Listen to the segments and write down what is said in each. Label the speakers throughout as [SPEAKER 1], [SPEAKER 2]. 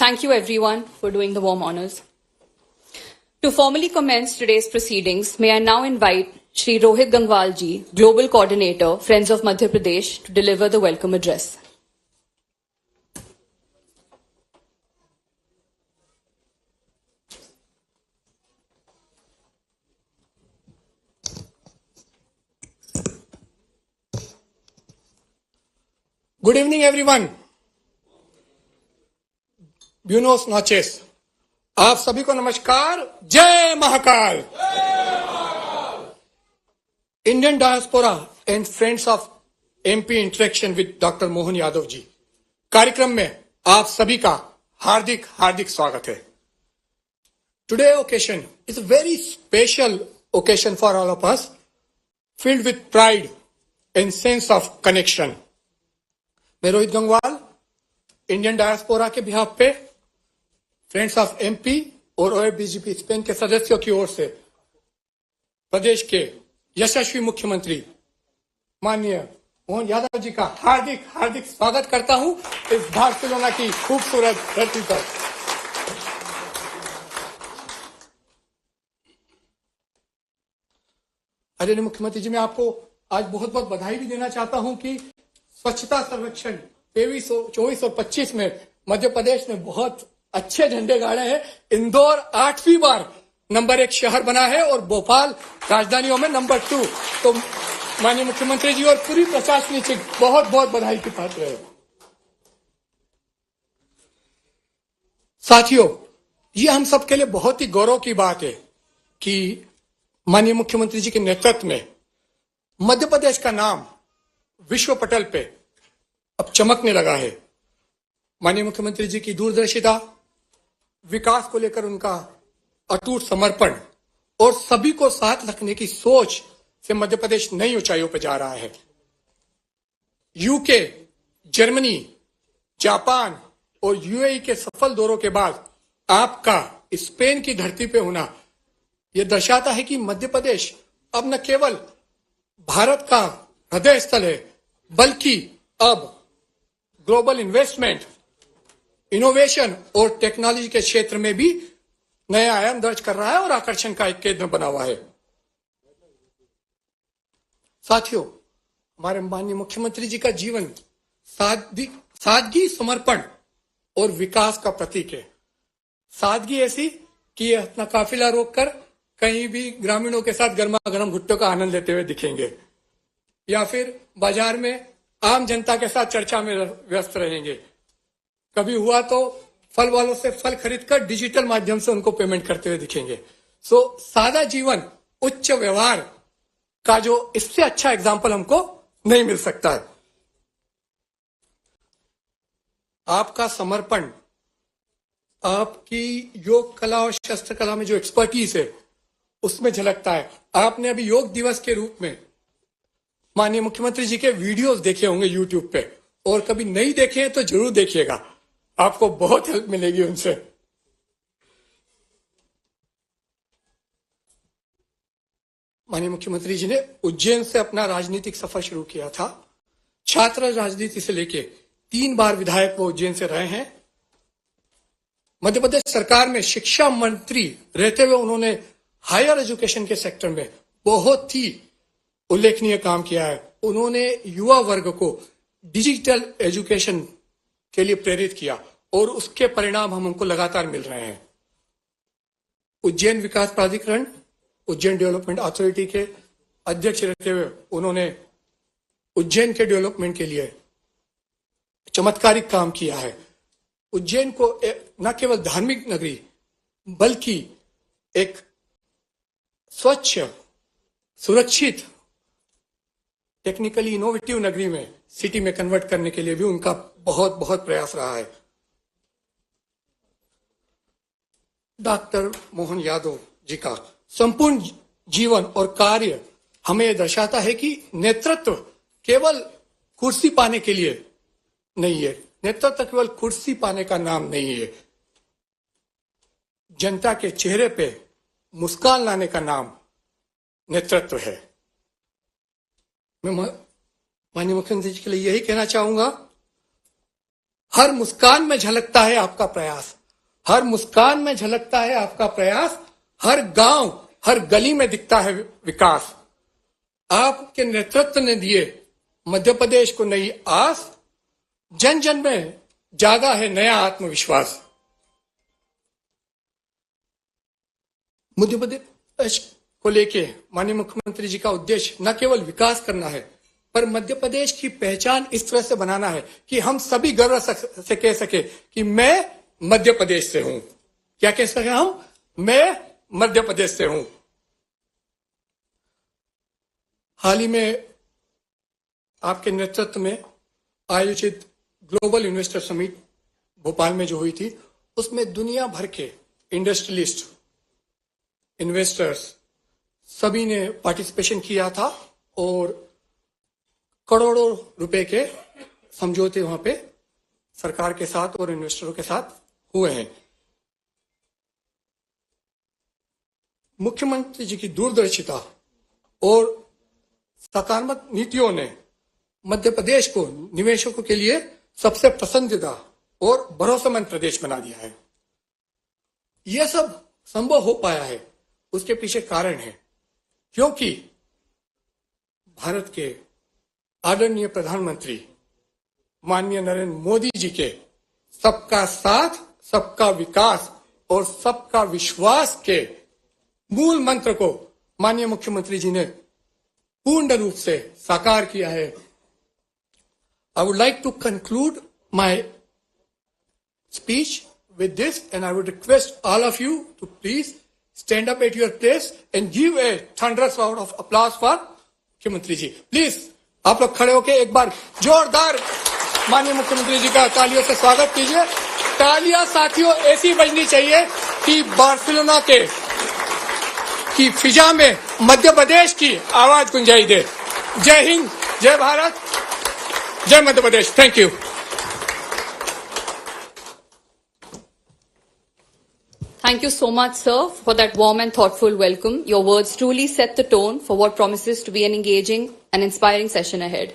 [SPEAKER 1] Thank you everyone for doing the warm honors. To formally commence today's proceedings, may I now invite Shri Rohit Gangwal ji, Global Coordinator, Friends of Madhya Pradesh, to deliver the welcome address.
[SPEAKER 2] Good evening, everyone. Buenos noches. आप सभी को नमस्कार. जय Mahakal. Indian Diaspora and Friends of MP Interaction with Dr. Mohan Yadav जी. कार्यक्रम में आप सभी का हार्दिक हार्दिक स्वागत है. Today occasion is a very special occasion for all of us, filled with pride and sense of connection. मैं रोहित गंगवाल इंडियन डायस्पोरा के behalf पे फ्रेंड्स ऑफ एमपी और ओएफडीजीपी स्पेन के सदस्यों की ओर से प्रदेश के यशस्वी मुख्यमंत्री माननीय मोहन यादव जी का हार्दिक हार्दिक स्वागत करता हूं इस बार्सिलोना की खूबसूरत धरती पर. आदरणीय मुख्यमंत्री जी, मैं आपको आज बहुत बहुत बधाई भी देना चाहता हूं कि स्वच्छता सर्वेक्षण 23, 24 और 25 में मध्य प्रदेश ने बहुत अच्छे झंडे गाड़े हैं. इंदौर 8वीं बार नंबर 1 शहर बना है और भोपाल राजधानियों में नंबर 2. तो माननीय मुख्यमंत्री जी और पूरी प्रशासनिक से बहुत बहुत बधाई की पात्र है. साथियों, ये हम सबके लिए बहुत ही गौरव की बात है कि माननीय मुख्यमंत्री जी के नेतृत्व में मध्य प्रदेश का नाम विश्व पटल पे अब चमकने लगा है. माननीय मुख्यमंत्री जी की दूरदर्शिता, विकास को लेकर उनका अटूट समर्पण और सभी को साथ रखने की सोच से मध्य प्रदेश नई ऊंचाइयों पर जा रहा है. यूके, जर्मनी, जापान और यूएई के सफल दौरों के बाद आपका स्पेन की धरती पे होना यह दर्शाता है कि मध्य प्रदेश अब न केवल भारत का हृदय स्थल है, बल्कि अब ग्लोबल इन्वेस्टमेंट, इनोवेशन और टेक्नोलॉजी के क्षेत्र में भी नया आयाम दर्ज कर रहा है और आकर्षण का एक केंद्र बना हुआ है. साथियों, हमारे माननीय मुख्यमंत्री जी का जीवन सादगी, समर्पण और विकास का प्रतीक है. सादगी ऐसी कि ये अपना काफिला रोककर कहीं भी ग्रामीणों के साथ गर्मा गर्म भुट्टो का आनंद लेते हुए दिखेंगे या फिर बाजार में आम जनता के साथ चर्चा में व्यस्त रहेंगे. कभी हुआ तो फल वालों से फल खरीदकर डिजिटल माध्यम से उनको पेमेंट करते हुए दिखेंगे. सादा जीवन, उच्च व्यवहार का जो इससे अच्छा एग्जाम्पल हमको नहीं मिल सकता है. आपका समर्पण, आपकी योग कला और शस्त्र कला में जो एक्सपर्टीज है उसमें झलकता है. आपने अभी योग दिवस के रूप में माननीय मुख्यमंत्री जी के वीडियोस देखे होंगे यूट्यूब पे, और कभी नहीं देखे हैं तो जरूर देखिएगा, आपको बहुत हेल्प मिलेगी उनसे. माननीय मुख्यमंत्री जी ने उज्जैन से अपना राजनीतिक सफर शुरू किया था. छात्र राजनीति से लेके 3 बार विधायक वो उज्जैन से रहे हैं. मध्य प्रदेश सरकार में शिक्षा मंत्री रहते हुए उन्होंने हायर एजुकेशन के सेक्टर में बहुत ही उल्लेखनीय काम किया है. उन्होंने युवा वर्ग को डिजिटल एजुकेशन के लिए प्रेरित किया और उसके परिणाम हमको लगातार मिल रहे हैं. उज्जैन विकास प्राधिकरण, उज्जैन डेवलपमेंट अथॉरिटी के अध्यक्ष रहते हुए उन्होंने उज्जैन के डेवलपमेंट के लिए चमत्कारिक काम किया है. उज्जैन को न केवल धार्मिक नगरी बल्कि एक स्वच्छ, सुरक्षित, टेक्निकली इनोवेटिव नगरी में, सिटी में कन्वर्ट करने के लिए भी उनका बहुत बहुत प्रयास रहा है. डॉक्टर मोहन यादव जी का संपूर्ण जीवन और कार्य हमें यह दर्शाता है कि नेतृत्व केवल कुर्सी पाने के लिए नहीं है. नेतृत्व केवल कुर्सी पाने का नाम नहीं है. जनता के चेहरे पे मुस्कान लाने का नाम नेतृत्व है. मैं माननीय मुख्यमंत्री जी के लिए यही कहना चाहूंगा हर मुस्कान में झलकता है आपका प्रयास, हर मुस्कान में झलकता है आपका प्रयास, हर गांव हर गली में दिखता है विकास। आपके नेतृत्व ने दिए मध्य प्रदेश को नई आस, जन जन में जागा है नया आत्मविश्वास। मध्य प्रदेश को लेके माननीय मुख्यमंत्री जी का उद्देश्य न केवल विकास करना है, पर मध्य प्रदेश की पहचान इस तरह से बनाना है कि हम सभी गर्व से कह सके कि मैं मध्य प्रदेश से हूं। क्या कह सके हम? मैं मध्य प्रदेश से हूं। हाल ही में आपके नेतृत्व में आयोजित ग्लोबल इन्वेस्टर समिट भोपाल में जो हुई थी, उसमें दुनिया भर के इंडस्ट्रियलिस्ट, इन्वेस्टर्स सभी ने पार्टिसिपेशन किया था और करोड़ों रुपए के समझौते वहां पे सरकार के साथ और इन्वेस्टरों के साथ हुए हैं। मुख्यमंत्री जी की दूरदर्शिता और सकारात्मक नीतियों ने मध्य प्रदेश को निवेशकों के लिए सबसे पसंदीदा और भरोसेमंद प्रदेश बना दिया है। यह सब संभव हो पाया है, उसके पीछे कारण है क्योंकि भारत के आदरणीय प्रधानमंत्री माननीय नरेंद्र मोदी जी के सबका साथ, सबका विकास और सबका विश्वास के मूल मंत्र को माननीय मुख्यमंत्री जी ने पूर्ण रूप से साकार किया है। I would like to conclude my speech with this, and I would request all of you to please stand up at your place and give a thunderous round of applause for मुख्यमंत्री जी। Please आप लोग खड़े होकर एक बार जोरदार माननीय मुख्यमंत्री जी का तालियों से स्वागत कीजिए। तालियां साथियों ऐसी बजनी चाहिए कि बार्सिलोना की फिजा में मध्य प्रदेश की आवाज गुंजाई दे। जय हिंद, जय भारत, जय Madhya Pradesh. Thank you.
[SPEAKER 1] Thank you so much, sir, for that warm and thoughtful welcome. Your words truly set the tone for what promises to be an engaging and inspiring session ahead.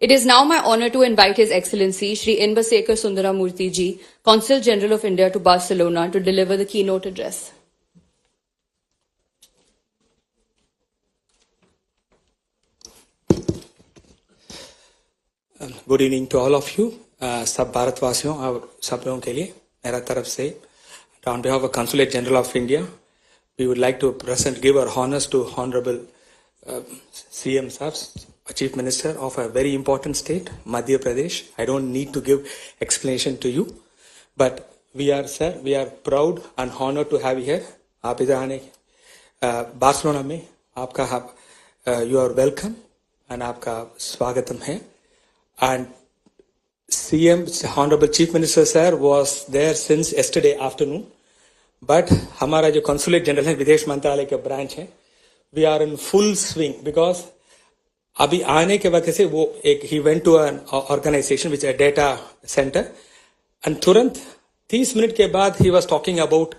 [SPEAKER 1] It is now my honor to invite His Excellency Shri Inbasekar Sundaramurthy Ji, Consul General of India to Barcelona, to deliver the keynote address.
[SPEAKER 3] Good evening to all of you. सब भारतवासियों और सब लोगों के लिए मेरा तरफ से on behalf of Consulate General of India, we would like to give our honors to Honorable CM Sahab, Chief Minister of a very important state, Madhya Pradesh. I don't need to give explanation to you, but we are proud and honored to have you here. आप इधर आने Barcelona में आपका you are welcome and आपका स्वागतम है। And CM, Honorable Chief Minister sir, was there since yesterday afternoon. But हमारा जो कंसुलेट जनरल है, विदेश मंत्रालय के ब्रांच है, we are in full swing because अभी आने के वक्त से वो he went to an organization which is a data center and तुरंत 30 मिनट के बाद he was talking about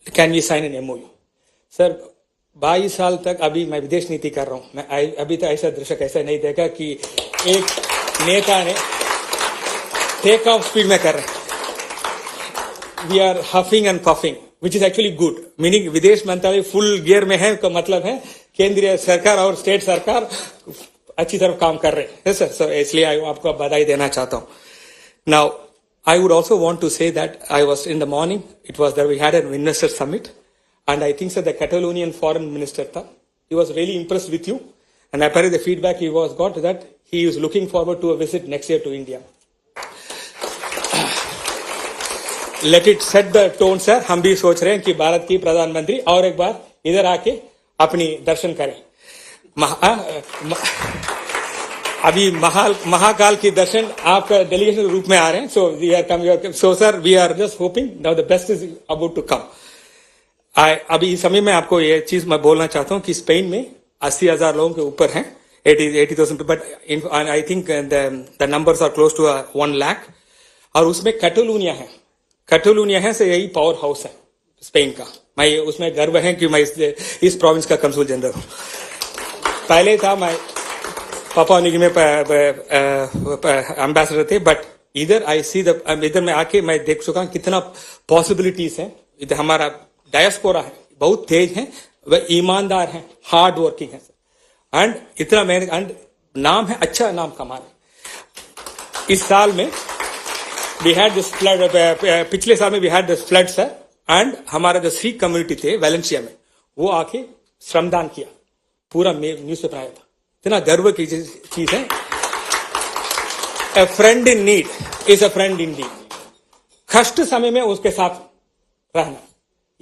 [SPEAKER 3] can we sign an MOU. Sir 22 साल तक अभी मैं विदेश नीति कर रहा हूँ, मैं अभी तो ऐसा दृश्य कैसा नहीं देखा कि एक नेता ने टेक ऑफ स्पीड में कर रहे हैं। We are huffing and puffing which is actually good, meaning विदेश मंत्रालय फुल गियर में है का मतलब है केंद्रीय सरकार और स्टेट सरकार अच्छी तरफ काम कर रहे हैं सर। सो इसलिए आपको बधाई देना चाहता हूँ। Now I would also want to say that I was in the morning, it was that we had an investor summit and I think so the Catalonian foreign minister he was really impressed with you, and apparently the feedback he was got that he is looking forward to a visit next year to India. Let it set the tone sir, हम भी सोच रहे हैं कि भारत की प्रधानमंत्री और एक बार इधर आके अपनी दर्शन करें। अभी महाकाल की दर्शन आपका डेलीगेशन के रूप में आ रहे हैं। So we are coming, so sir we are just hoping now the best is about to come. अभी इस समय में आपको ये चीज मैं बोलना चाहता हूँ कि स्पेन में 80,000 लोगों के ऊपर हैं, 80,000, but I think the numbers are close to 1 lakh. और उसमें कैटलोनिया है से यही पावर हाउस है स्पेन का। मैं उसमें गर्व है कि मैं इस प्रोविंस का कंसुल जनरल हूँ। पहले था मैं पापुआ न्यू गिनी में एम्बेसडर थे, बट इधर आई सी द इधर मैं आके मैं देख चुका हूं कितना पॉसिबिलिटीज हैं. इधर हमारा डायस्पोरा है, बहुत तेज है, वह ईमानदार है, हार्ड वर्किंग है एंड इतना मेहनत एंड नाम है, अच्छा नाम कमा रहे. इस साल में वी हैड दिस फ्लड, पिछले साल में we had this flood sir, and हमारा जो सिख कम्युनिटी थे वेलेंशिया में वो आके श्रमदान किया, पूरा न्यूज पेपर आया था. इतना गर्व की चीज है. A friend in need is a friend indeed. कष्ट समय में उसके साथ रहना,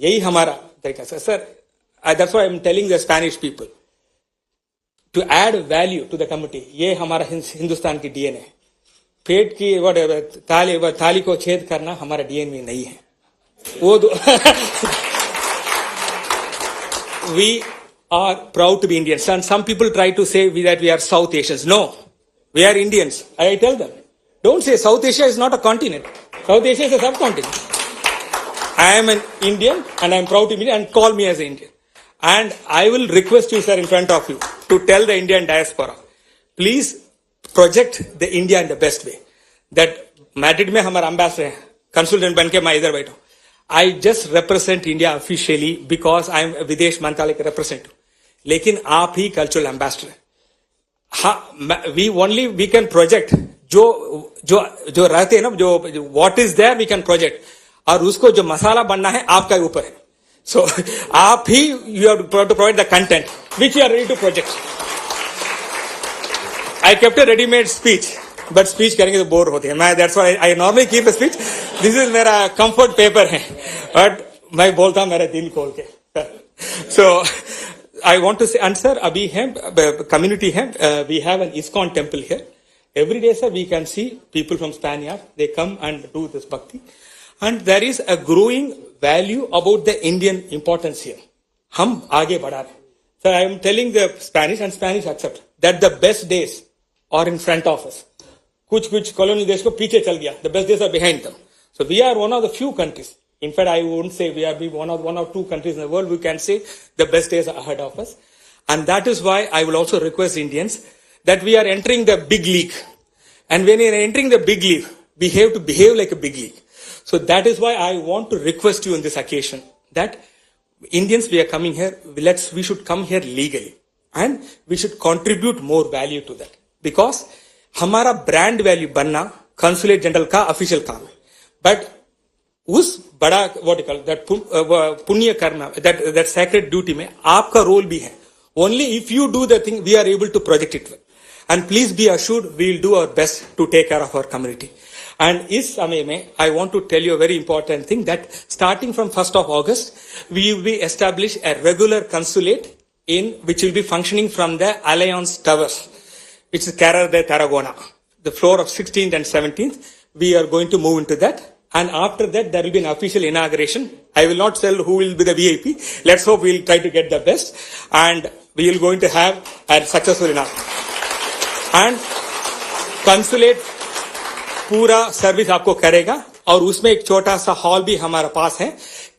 [SPEAKER 3] यही हमारा तरीका है sir. That's why I am telling the Spanish people to add value to the community. ये हमारा हिंदुस्तान की डीएनए है. पेट की थाली को छेद करना हमारा डीएनए में नहीं है. वो we are proud to be Indians, and some people try to say that we are South Asians. No, we are Indians. I tell them, don't say South Asia is not a continent. South Asia is a subcontinent. I am an Indian and I am proud to be Indian, and call me as an Indian. And I will request you, sir, in front of you, to tell the Indian diaspora, please project the India in the best way. That Madrid में हमारा ambassador है, consultant बन के मैं इधर बैठा हूँ. I just represent India officially because I am विदेश मंत्रालय के representative. लेकिन आप ही cultural ambassador हैं. हाँ, we can project जो रहते हैं ना, जो what is there we can project, और उसको जो मसाला बनना है आपका ऊपर है. So आप ही you have to provide the content which you are ready to project. I kept a ready-made speech, but speech करेंगे तो बोर होते हैं. मैं that's why I normally keep a speech. This is मेरा comfort paper है, but मैं बोलता हूँ मेरा दिल खोल के. So I want to say, and sir, अभी है community है, we have an ISKCON temple here. Every day, sir, we can see people from Spaniard. They come and do this bhakti, and there is a growing value about the Indian importance here. हम आगे बढ़ा रहे. Sir, I am telling the Spanish, and Spanish accept that the best days are in front of us. कुछ colonial देश को पीछे चल गया. The best days are behind them. So we are one of the few countries. In fact, I wouldn't say we are one or two countries in the world. We can say the best days are ahead of us. And that is why I will also request Indians that we are entering the big league. And when we are entering the big league, we have to behave like a big league. So that is why I want to request you on this occasion that Indians, we are coming here, we should come here legally. And we should contribute more value to that. Because हमारा brand value बनना consulate general का official काम है. But उस बड़ा what you call that पुण्य कर्म, that sacred duty में आपका role भी है. Only if you do the thing, we are able to project it well. And please be assured, we will do our best to take care of our community. And इस समय में I want to tell you a very important thing that starting from 1st of August, we will be establish a regular consulate which will be functioning from the Alliance Towers, which is Carrer de Tarragona. The floor of 16th and 17th, we are going to move into that. And after that, there will be an official inauguration. I will not tell who will be the VIP. Let's hope we will try to get the best. And we are going to have a successful inauguration. And consulate पूरा service आपको करेगा. और उसमें एक छोटा सा hall भी हमारे पास है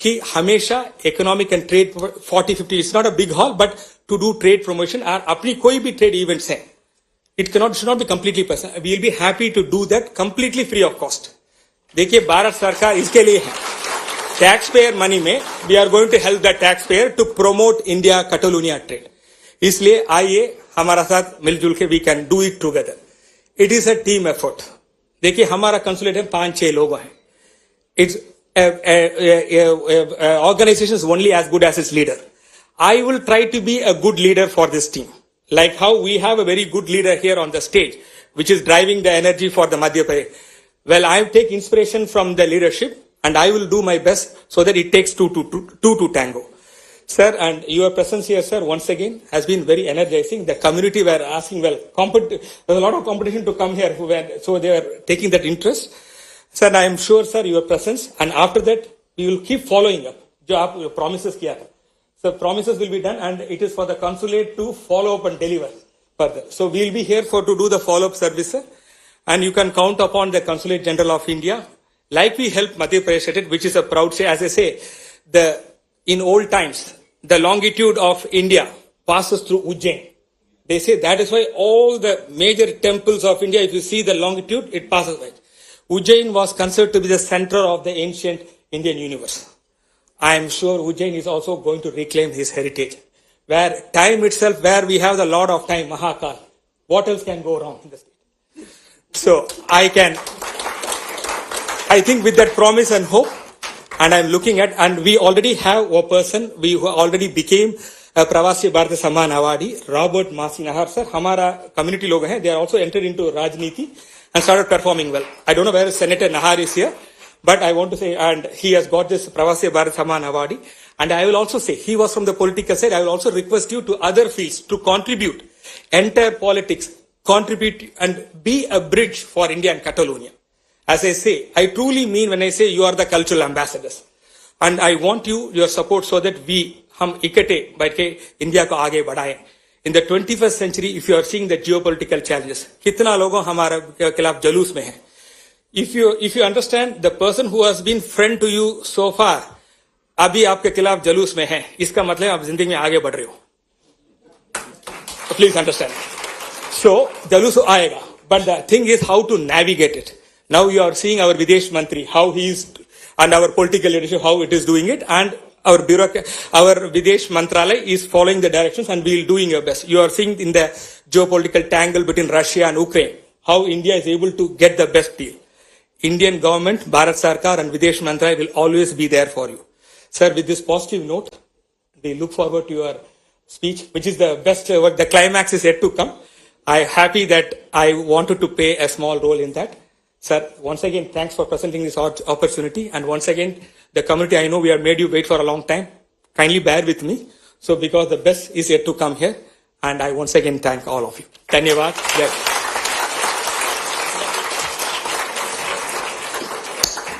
[SPEAKER 3] कि हमेशा economic and trade 40-50 it's not a big hall but to do trade promotion और अपनी कोई भी ट्रेड इवेंट्स है it should not be completely personal. We will be happy to do that completely free of cost. देखिए भारत सरकार इसके लिए है. टैक्स पेयर मनी में we are going to help the tax payer to promote India Catalonia trade. इसलिए आइए हमारा साथ मिलजुल के we can do it together. It is a team effort. देखिए हमारा कंसुलेट है 5-6 लोग हैं. It's organization is only as good as its leader. I will try to be a good leader for this team. Like how we have a very good leader here on the stage, which is driving the energy for the Madhya Pradesh. Well, I take inspiration from the leadership and I will do my best so that it takes two to tango. Sir, and your presence here, sir, once again has been very energizing. The community were asking, well, there's a lot of competition to come here, so they are taking that interest. Sir, I am sure, sir, your presence, and after that, we will keep following up. जो आप promises किया था. So promises will be done, and it is for the consulate to follow up and deliver further. So we will be here to do the follow-up service, sir. And you can count upon the Consulate General of India, like we help Madhya Pradesh, which is a proud say. As I say, in old times, the longitude of India passes through Ujjain. They say that is why all the major temples of India, if you see the longitude, it passes by. Ujjain was considered to be the center of the ancient Indian universe. I am sure Ujjain is also going to reclaim his heritage. Where time itself, where we have the Lord of Time, Mahakal, what else can go wrong in the state? So I think with that promise and hope, and I'm looking at, and we already have a person, we who already became a Pravasi Bharatiya Samman Awardee, Robert Masi Nahar sir. Hamara community log hain, they are also entered into Rajniti and started performing well. I don't know where Senator Nahar is here, but I want to say, and he has got this Pravasi Bharatiya Samman Awardee. And I will also say, he was from the political side. I will also request you to other fields to contribute, enter politics, contribute and be a bridge for India and Catalonia. As I say, I truly mean when I say you are the cultural ambassadors. And I want your support so that हम इकट्ठे बैठ के India को आगे बढ़ाएं. In the 21st century, if you are seeing the geopolitical challenges, कितना लोगों हमारे खिलाफ जलूस में हैं. If you understand the person who has been friend to you so far, अभी आपके खिलाफ जलूस में है, इसका मतलब आप जिंदगी में आगे बढ़ रहे हो. Please understand. So जलूस आएगा, but the thing is how to navigate it. Now you are seeing our Videsh Mantri, how he is, and our political leadership, how it is doing it, and our Videsh Mantralaya is following the directions, and we will doing our best. You are seeing in the geopolitical tangle between Russia and Ukraine, how India is able to get the best deal. Indian government, Bharat Sarkar and Videsh Mantralaya will always be there for you. Sir, with this positive note, we look forward to your speech, which is the best, the climax is yet to come. I am happy that I wanted to play a small role in that. Sir, once again, thanks for presenting this opportunity. And once again, the community, I know we have made you wait for a long time. Kindly bear with me. So, because the best is yet to come here. And I once again thank all of you. Dhanyavad.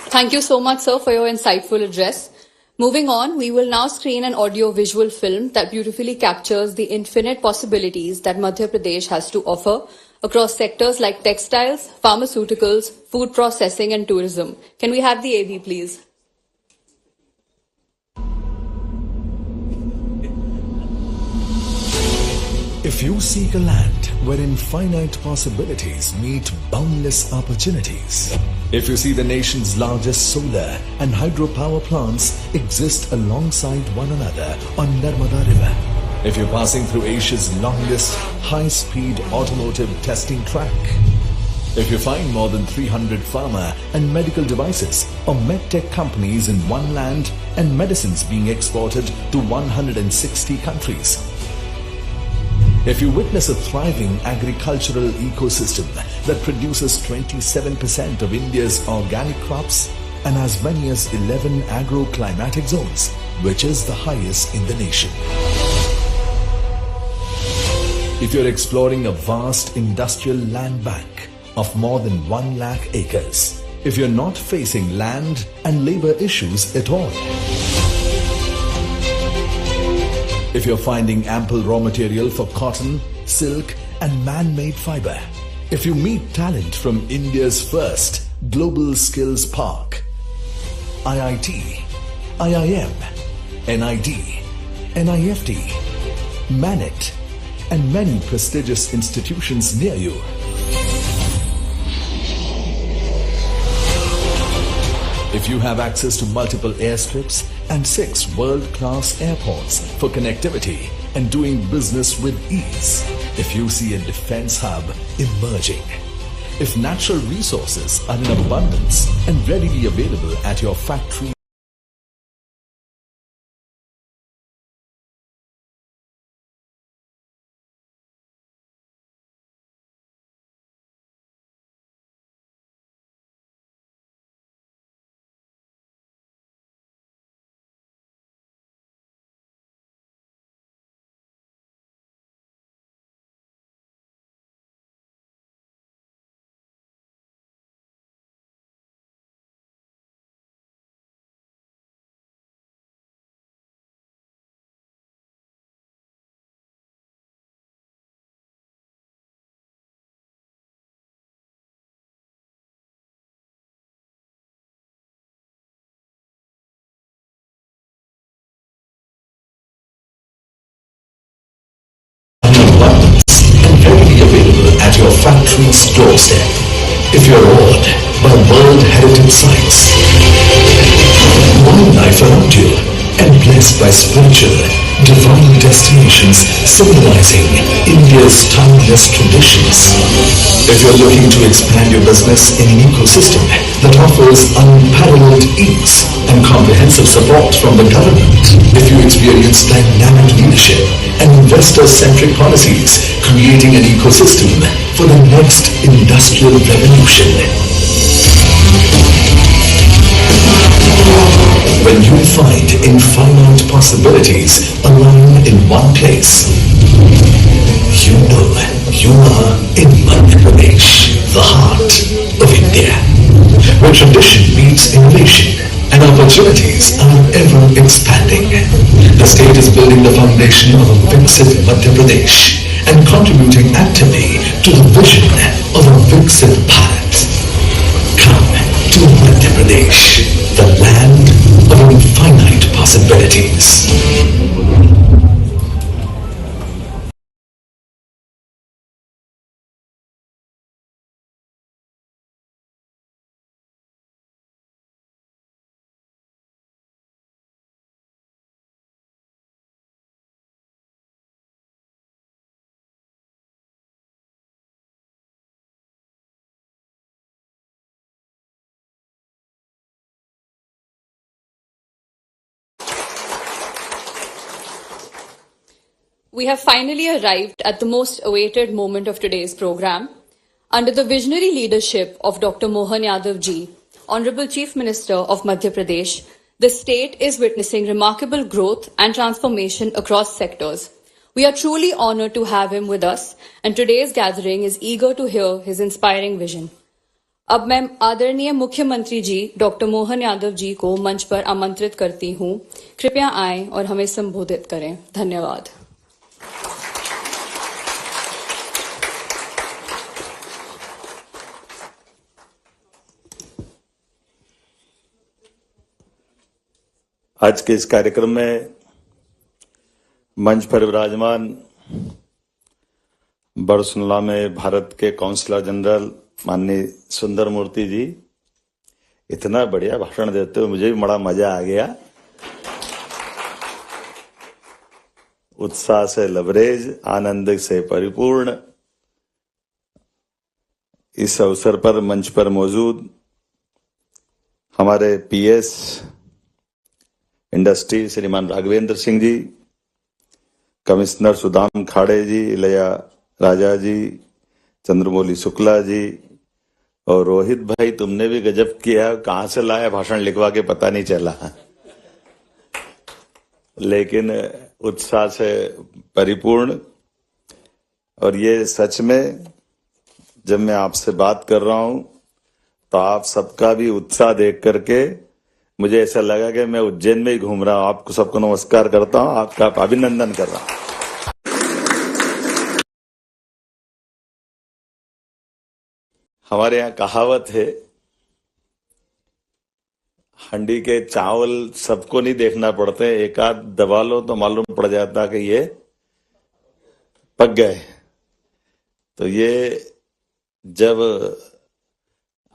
[SPEAKER 1] Thank you so much, sir, for your insightful address. Moving on, we will now screen an audio-visual film that beautifully captures the infinite possibilities that Madhya Pradesh has to offer across sectors like textiles, pharmaceuticals, food processing and tourism. Can we have the AV, please?
[SPEAKER 4] If you seek a land wherein finite possibilities meet boundless opportunities, if you see the nation's largest solar and hydropower plants exist alongside one another on Narmada River, if you're passing through Asia's longest high-speed automotive testing track, if you find more than 300 pharma and medical devices or medtech companies in one land and medicines being exported to 160 countries, if you witness a thriving agricultural ecosystem that produces 27% of India's organic crops and as many as 11 agroclimatic zones, which is the highest in the nation. If you're exploring a vast industrial land bank of more than 1 lakh acres, if you're not facing land and labor issues at all, if you're finding ample raw material for cotton, silk and man-made fiber, if you meet talent from India's first Global Skills Park, IIT, IIM, NID, NIFT, MANET and many prestigious institutions near you, if you have access to multiple airstrips and 6 world-class airports for connectivity and doing business with ease, if you see a defense hub emerging, if natural resources are in abundance and readily available at your factory, readily available at your factory's doorstep. If you're old, by World Heritage Sites. Wildlife around you and blessed by spiritual, divine destinations symbolizing India's timeless traditions. If you're looking to expand your business in an ecosystem that offers unparalleled ease and comprehensive support from the government, if you experience dynamic leadership and investor-centric policies, creating an ecosystem for the next industrial revolution. When you find infinite possibilities align in one place, you know you are in Madhya Pradesh, the heart of India, where tradition meets innovation and opportunities are ever expanding. The state is building the foundation of a Viksit Madhya Pradesh and contributing actively to the vision of a Viksit Bharat. Come to Madhya Pradesh, the land of infinite possibilities.
[SPEAKER 1] We have finally arrived at the most awaited moment of today's program. Under the visionary leadership of Dr. Mohan Yadav ji, Honorable Chief Minister of Madhya Pradesh, the state is witnessing remarkable growth and transformation across sectors. We are truly honored to have him with us, and today's gathering is eager to hear his inspiring vision. अब मैं आदरणीय मुख्यमंत्री जी doctor Mohan Yadav ji को मंच पर आमंत्रित करती हूं। कृपया आएं और हमें संबोधित करें। धन्यवाद।
[SPEAKER 5] आज के इस कार्यक्रम में मंच पर विराजमान बरसुनला में भारत के काउंसलर जनरल माननीय सुंदर मूर्ति जी इतना बढ़िया भाषण देते हुए मुझे भी बड़ा मजा आ गया। उत्साह से लबरेज, आनंद से परिपूर्ण। इस अवसर पर मंच पर मौजूद हमारे पीएस इंडस्ट्री श्रीमान राघवेंद्र सिंह जी, कमिश्नर सुदाम खाड़े जी, इलया राजा जी, चंद्रमौली शुक्ला जी और रोहित भाई, तुमने भी गजब किया। कहां से लाया भाषण लिखवा के पता नहीं चला, लेकिन उत्साह से परिपूर्ण। और ये सच में जब मैं आपसे बात कर रहा हूं तो आप सबका भी उत्साह देख करके मुझे ऐसा लगा कि मैं उज्जैन में ही घूम रहा हूं। आपको सबको नमस्कार करता हूं, आपका अभिनंदन कर रहा हूं। हमारे यहाँ कहावत है, हंडी के चावल सबको नहीं देखना पड़ते, एक आध दबा लो तो मालूम पड़ जाता कि ये पक गए। तो ये जब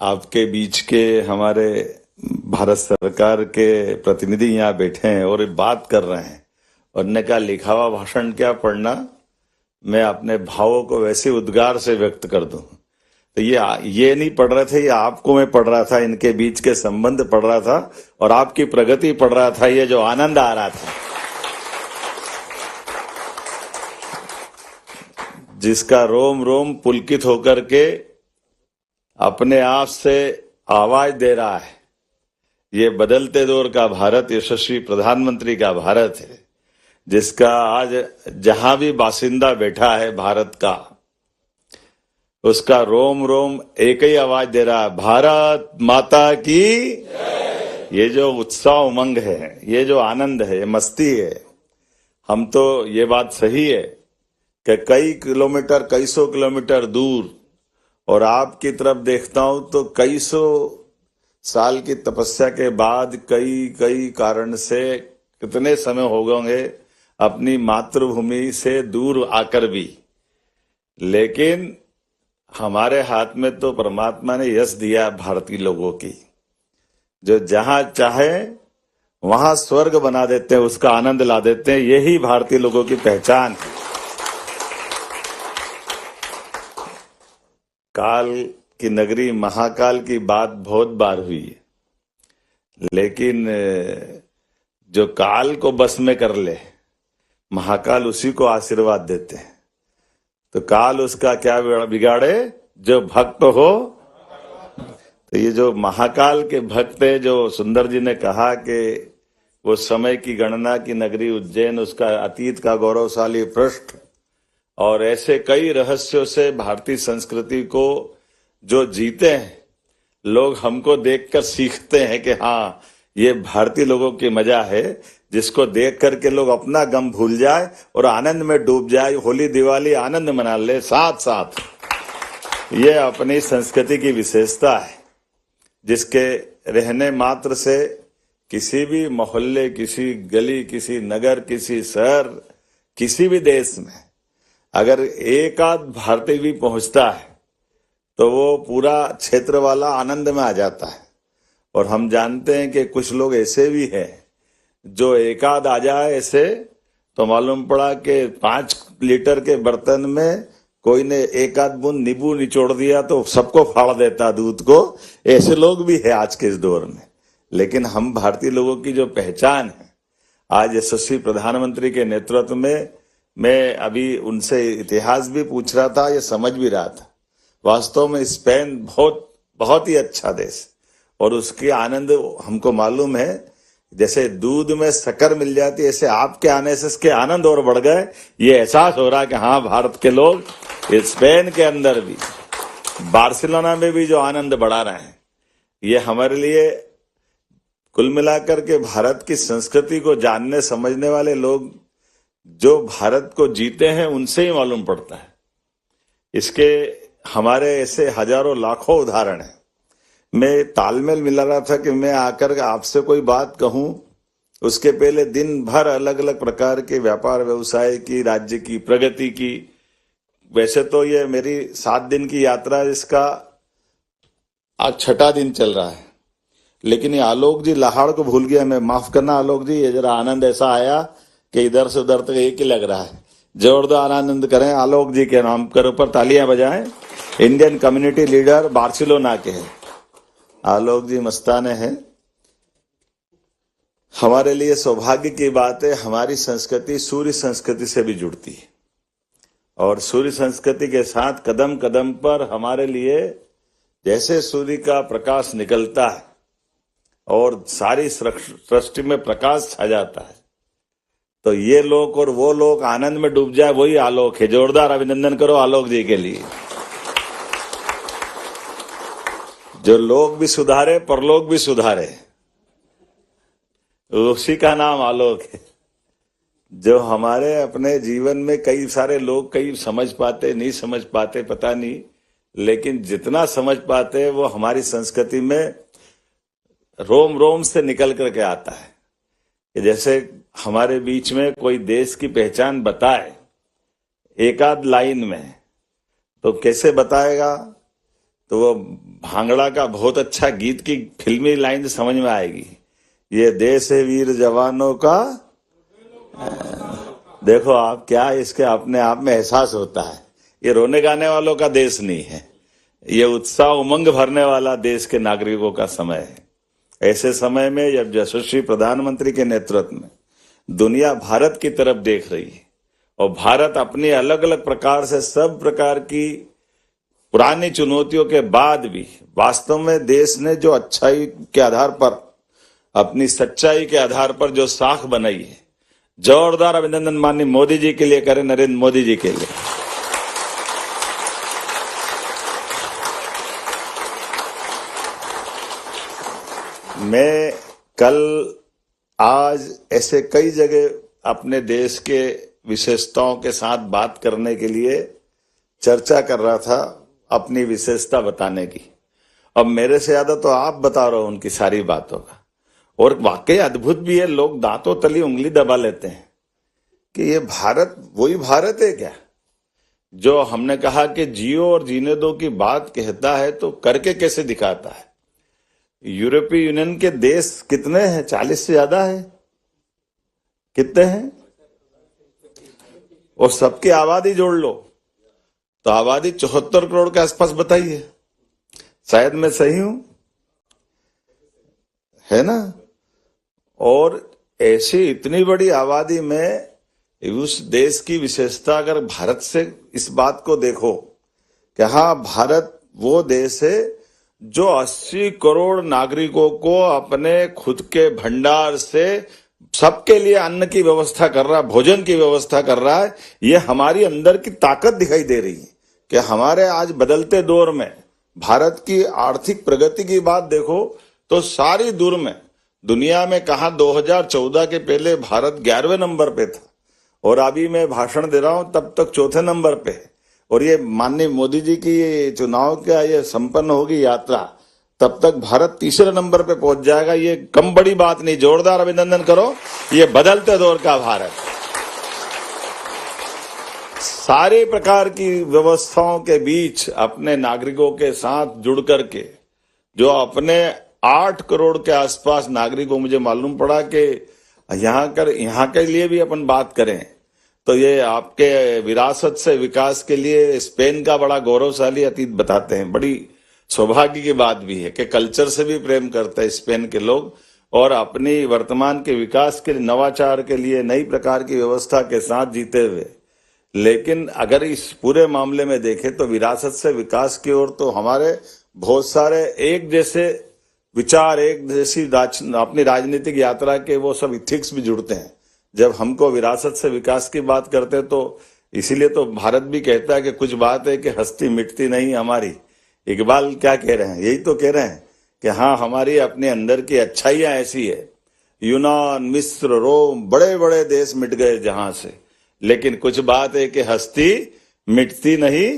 [SPEAKER 5] आपके बीच के हमारे भारत सरकार के प्रतिनिधि यहाँ बैठे हैं और बात कर रहे हैं और ने कहा लिखा हुआ भाषण क्या पढ़ना, मैं अपने भावों को वैसे उद्गार से व्यक्त कर दूं। तो ये नहीं पढ़ रहे थे, ये आपको मैं पढ़ रहा था, इनके बीच के संबंध पढ़ रहा था और आपकी प्रगति पढ़ रहा था। ये जो आनंद आ रहा था, जिसका रोम रोम पुलकित होकर के अपने आप से आवाज दे रहा है, ये बदलते दौर का भारत, यशस्वी प्रधानमंत्री का भारत है, जिसका आज जहां भी बासिंदा बैठा है भारत का, उसका रोम रोम एक ही आवाज दे रहा है, भारत माता की। ये जो उत्साह उमंग है, ये जो आनंद है, ये मस्ती है। हम तो ये बात सही है कि कई किलोमीटर, कई सौ किलोमीटर दूर, और आपकी तरफ देखता हूं तो कई सौ साल की तपस्या के बाद कई कारण से कितने समय हो गए होंगे अपनी मातृभूमि से दूर आकर भी, लेकिन हमारे हाथ में तो परमात्मा ने यश दिया भारतीय लोगों की, जो जहां चाहे वहां स्वर्ग बना देते हैं, उसका आनंद ला देते हैं। यही भारतीय लोगों की पहचान है। काल की नगरी महाकाल की बात बहुत बार हुई है, लेकिन जो काल को बस में कर ले, महाकाल उसी को आशीर्वाद देते हैं। तो काल उसका क्या बिगाड़े, जो भक्त हो। तो ये जो महाकाल के भक्त है, जो सुंदर जी ने कहा कि वो समय की गणना की नगरी उज्जैन, उसका अतीत का गौरवशाली पृष्ठ, और ऐसे कई रहस्यों से भारतीय संस्कृति को जो जीते हैं, लोग हमको देखकर सीखते हैं कि हाँ, ये भारतीय लोगों की मजा है, जिसको देख करके लोग अपना गम भूल जाए और आनंद में डूब जाए। होली दिवाली आनंद मना ले साथ साथ। ये अपनी संस्कृति की विशेषता है, जिसके रहने मात्र से किसी भी मोहल्ले, किसी गली, किसी नगर, किसी शहर, किसी भी देश में अगर एक आध भारतीय भी पहुंचता है तो वो पूरा क्षेत्र वाला आनंद में आ जाता है। और हम जानते हैं कि कुछ लोग ऐसे भी हैं जो एक आध आ जाए ऐसे तो मालूम पड़ा कि 5 लीटर के बर्तन में कोई ने एक आध बूंद नींबू निचोड़ दिया तो सबको फाड़ देता दूध को। ऐसे लोग भी है आज के इस दौर में। लेकिन हम भारतीय लोगों की जो पहचान है, आज यशस्वी प्रधानमंत्री के नेतृत्व में, मैं अभी उनसे इतिहास भी पूछ रहा था, ये समझ भी रहा था। वास्तव में स्पेन बहुत ही अच्छा देश, और उसके आनंद हमको मालूम है। जैसे दूध में शक्कर मिल जाती है, ऐसे आपके आने से इसके आनंद और बढ़ गए। ये एहसास हो रहा है कि हाँ, भारत के लोग स्पेन के अंदर भी, बार्सिलोना में भी जो आनंद बढ़ा रहे हैं, ये हमारे लिए कुल मिलाकर के भारत की संस्कृति को जानने समझने वाले लोग जो भारत को जीते हैं, उनसे ही मालूम पड़ता है। इसके हमारे ऐसे हजारों लाखों उदाहरण हैं। मैं तालमेल मिला रहा था कि मैं आकर आपसे कोई बात कहूं, उसके पहले दिन भर अलग अलग प्रकार के व्यापार व्यवसाय की, राज्य की प्रगति की। वैसे तो ये मेरी 7 दिन की यात्रा, इसका आज 6ठा दिन चल रहा है, लेकिन ये आलोक जी लाहौर को भूल गया। मैं माफ करना आलोक जी, ये जरा आनंद ऐसा आया कि इधर से उधर तक एक ही लग रहा है। जोरदार आनंद करें आलोक जी के नाम कर ऊपर तालियां बजाएं। इंडियन कम्युनिटी लीडर बार्सिलोना के हैं आलोक जी, मस्ताने हैं। हमारे लिए सौभाग्य की बात है, हमारी संस्कृति सूर्य संस्कृति से भी जुड़ती है, और सूर्य संस्कृति के साथ कदम कदम पर हमारे लिए जैसे सूर्य का प्रकाश निकलता है और सारी सृष्टि में प्रकाश छा जाता है, तो ये लोग और वो लोग आनंद में डूब जाए, वही आलोक है। जोरदार अभिनंदन करो आलोक जी के लिए। जो लोग भी सुधारे, परलोक भी सुधारे, उसी का नाम आलोक है। जो हमारे अपने जीवन में कई सारे लोग कई समझ पाते, नहीं समझ पाते, पता नहीं, लेकिन जितना समझ पाते हैं वो हमारी संस्कृति में रोम रोम से निकल करके आता है। कि जैसे हमारे बीच में कोई देश की पहचान बताए एक आध लाइन में, तो कैसे बताएगा? तो वो भांगड़ा का बहुत अच्छा गीत की फिल्मी लाइन समझ में आएगी। ये देश है वीर जवानों का। देखो आप, क्या इसके अपने आप में एहसास होता है। ये रोने गाने वालों का देश नहीं है, ये उत्साह उमंग भरने वाला देश के नागरिकों का समय है। ऐसे समय में जब यशस्वी प्रधानमंत्री के नेतृत्व में दुनिया भारत की तरफ देख रही है, और भारत अपनी अलग अलग प्रकार से सब प्रकार की पुरानी चुनौतियों के बाद भी वास्तव में देश ने जो अच्छाई के आधार पर, अपनी सच्चाई के आधार पर जो साख बनाई है, जोरदार अभिनंदन माननीय मोदी जी के लिए करें, नरेंद्र मोदी जी के लिए। मैं कल आज ऐसे कई जगह अपने देश के विशेषताओं के साथ बात करने के लिए चर्चा कर रहा था, अपनी विशेषता बताने की। अब मेरे से ज्यादा तो आप बता रहे हो उनकी सारी बातों का, और वाकई अद्भुत भी है। लोग दांतों तली उंगली दबा लेते हैं कि ये भारत वही भारत है क्या, जो हमने कहा कि जियो और जीने दो की बात कहता है तो करके कैसे दिखाता है। यूरोपीय यूनियन के देश कितने हैं? 40 से ज्यादा है। कितने हैं? और सबकी आबादी जोड़ लो तो आबादी 74 करोड़ के आसपास बताइए। शायद मैं सही हूं, है ना? और ऐसी इतनी बड़ी आबादी में उस देश की विशेषता, अगर भारत से इस बात को देखो कि हाँ, भारत वो देश है जो 80 करोड़ नागरिकों को अपने खुद के भंडार से सबके लिए अन्न की व्यवस्था कर रहा है, भोजन की व्यवस्था कर रहा है। ये हमारी अंदर की ताकत दिखाई दे रही है कि हमारे आज बदलते दौर में भारत की आर्थिक प्रगति की बात देखो तो सारी दूर में दुनिया में कहा 2014 के पहले भारत 11वें नंबर पे था और अभी मैं भाषण दे रहा हूं तब तक 4थे नंबर पे है। और ये माननीय मोदी जी की ये चुनाव का ये संपन्न होगी यात्रा, तब तक भारत 3रे नंबर पे पहुंच जाएगा। ये कम बड़ी बात नहीं, जोरदार अभिनंदन करो। ये बदलते दौर का भारत सारे प्रकार की व्यवस्थाओं के बीच अपने नागरिकों के साथ जुड़ करके, जो अपने 8 करोड़ के आसपास नागरिकों, मुझे मालूम पड़ा कि यहाँ के लिए भी अपन बात करें तो ये आपके विरासत से विकास के लिए स्पेन का बड़ा गौरवशाली अतीत बताते हैं। बड़ी सौभाग्य की बात भी है कि कल्चर से भी प्रेम करते हैं स्पेन के लोग और अपनी वर्तमान के विकास के नवाचार के लिए नई प्रकार की व्यवस्था के साथ जीते हुए। लेकिन अगर इस पूरे मामले में देखें तो विरासत से विकास की ओर तो हमारे बहुत सारे एक जैसे विचार, एक जैसी अपनी राजनीतिक यात्रा के वो सब इथिक्स भी जुड़ते हैं। जब हमको विरासत से विकास की बात करते तो इसीलिए तो भारत भी कहता है कि कुछ बात है कि हस्ती मिटती नहीं हमारी। इकबाल क्या कह रहे हैं? यही तो कह रहे हैं कि हाँ, हमारी अपने अंदर की अच्छाइयां ऐसी है। यूनान, मिस्र, रोम, बड़े बड़े देश मिट गए जहां से, लेकिन कुछ बात है कि हस्ती मिटती नहीं।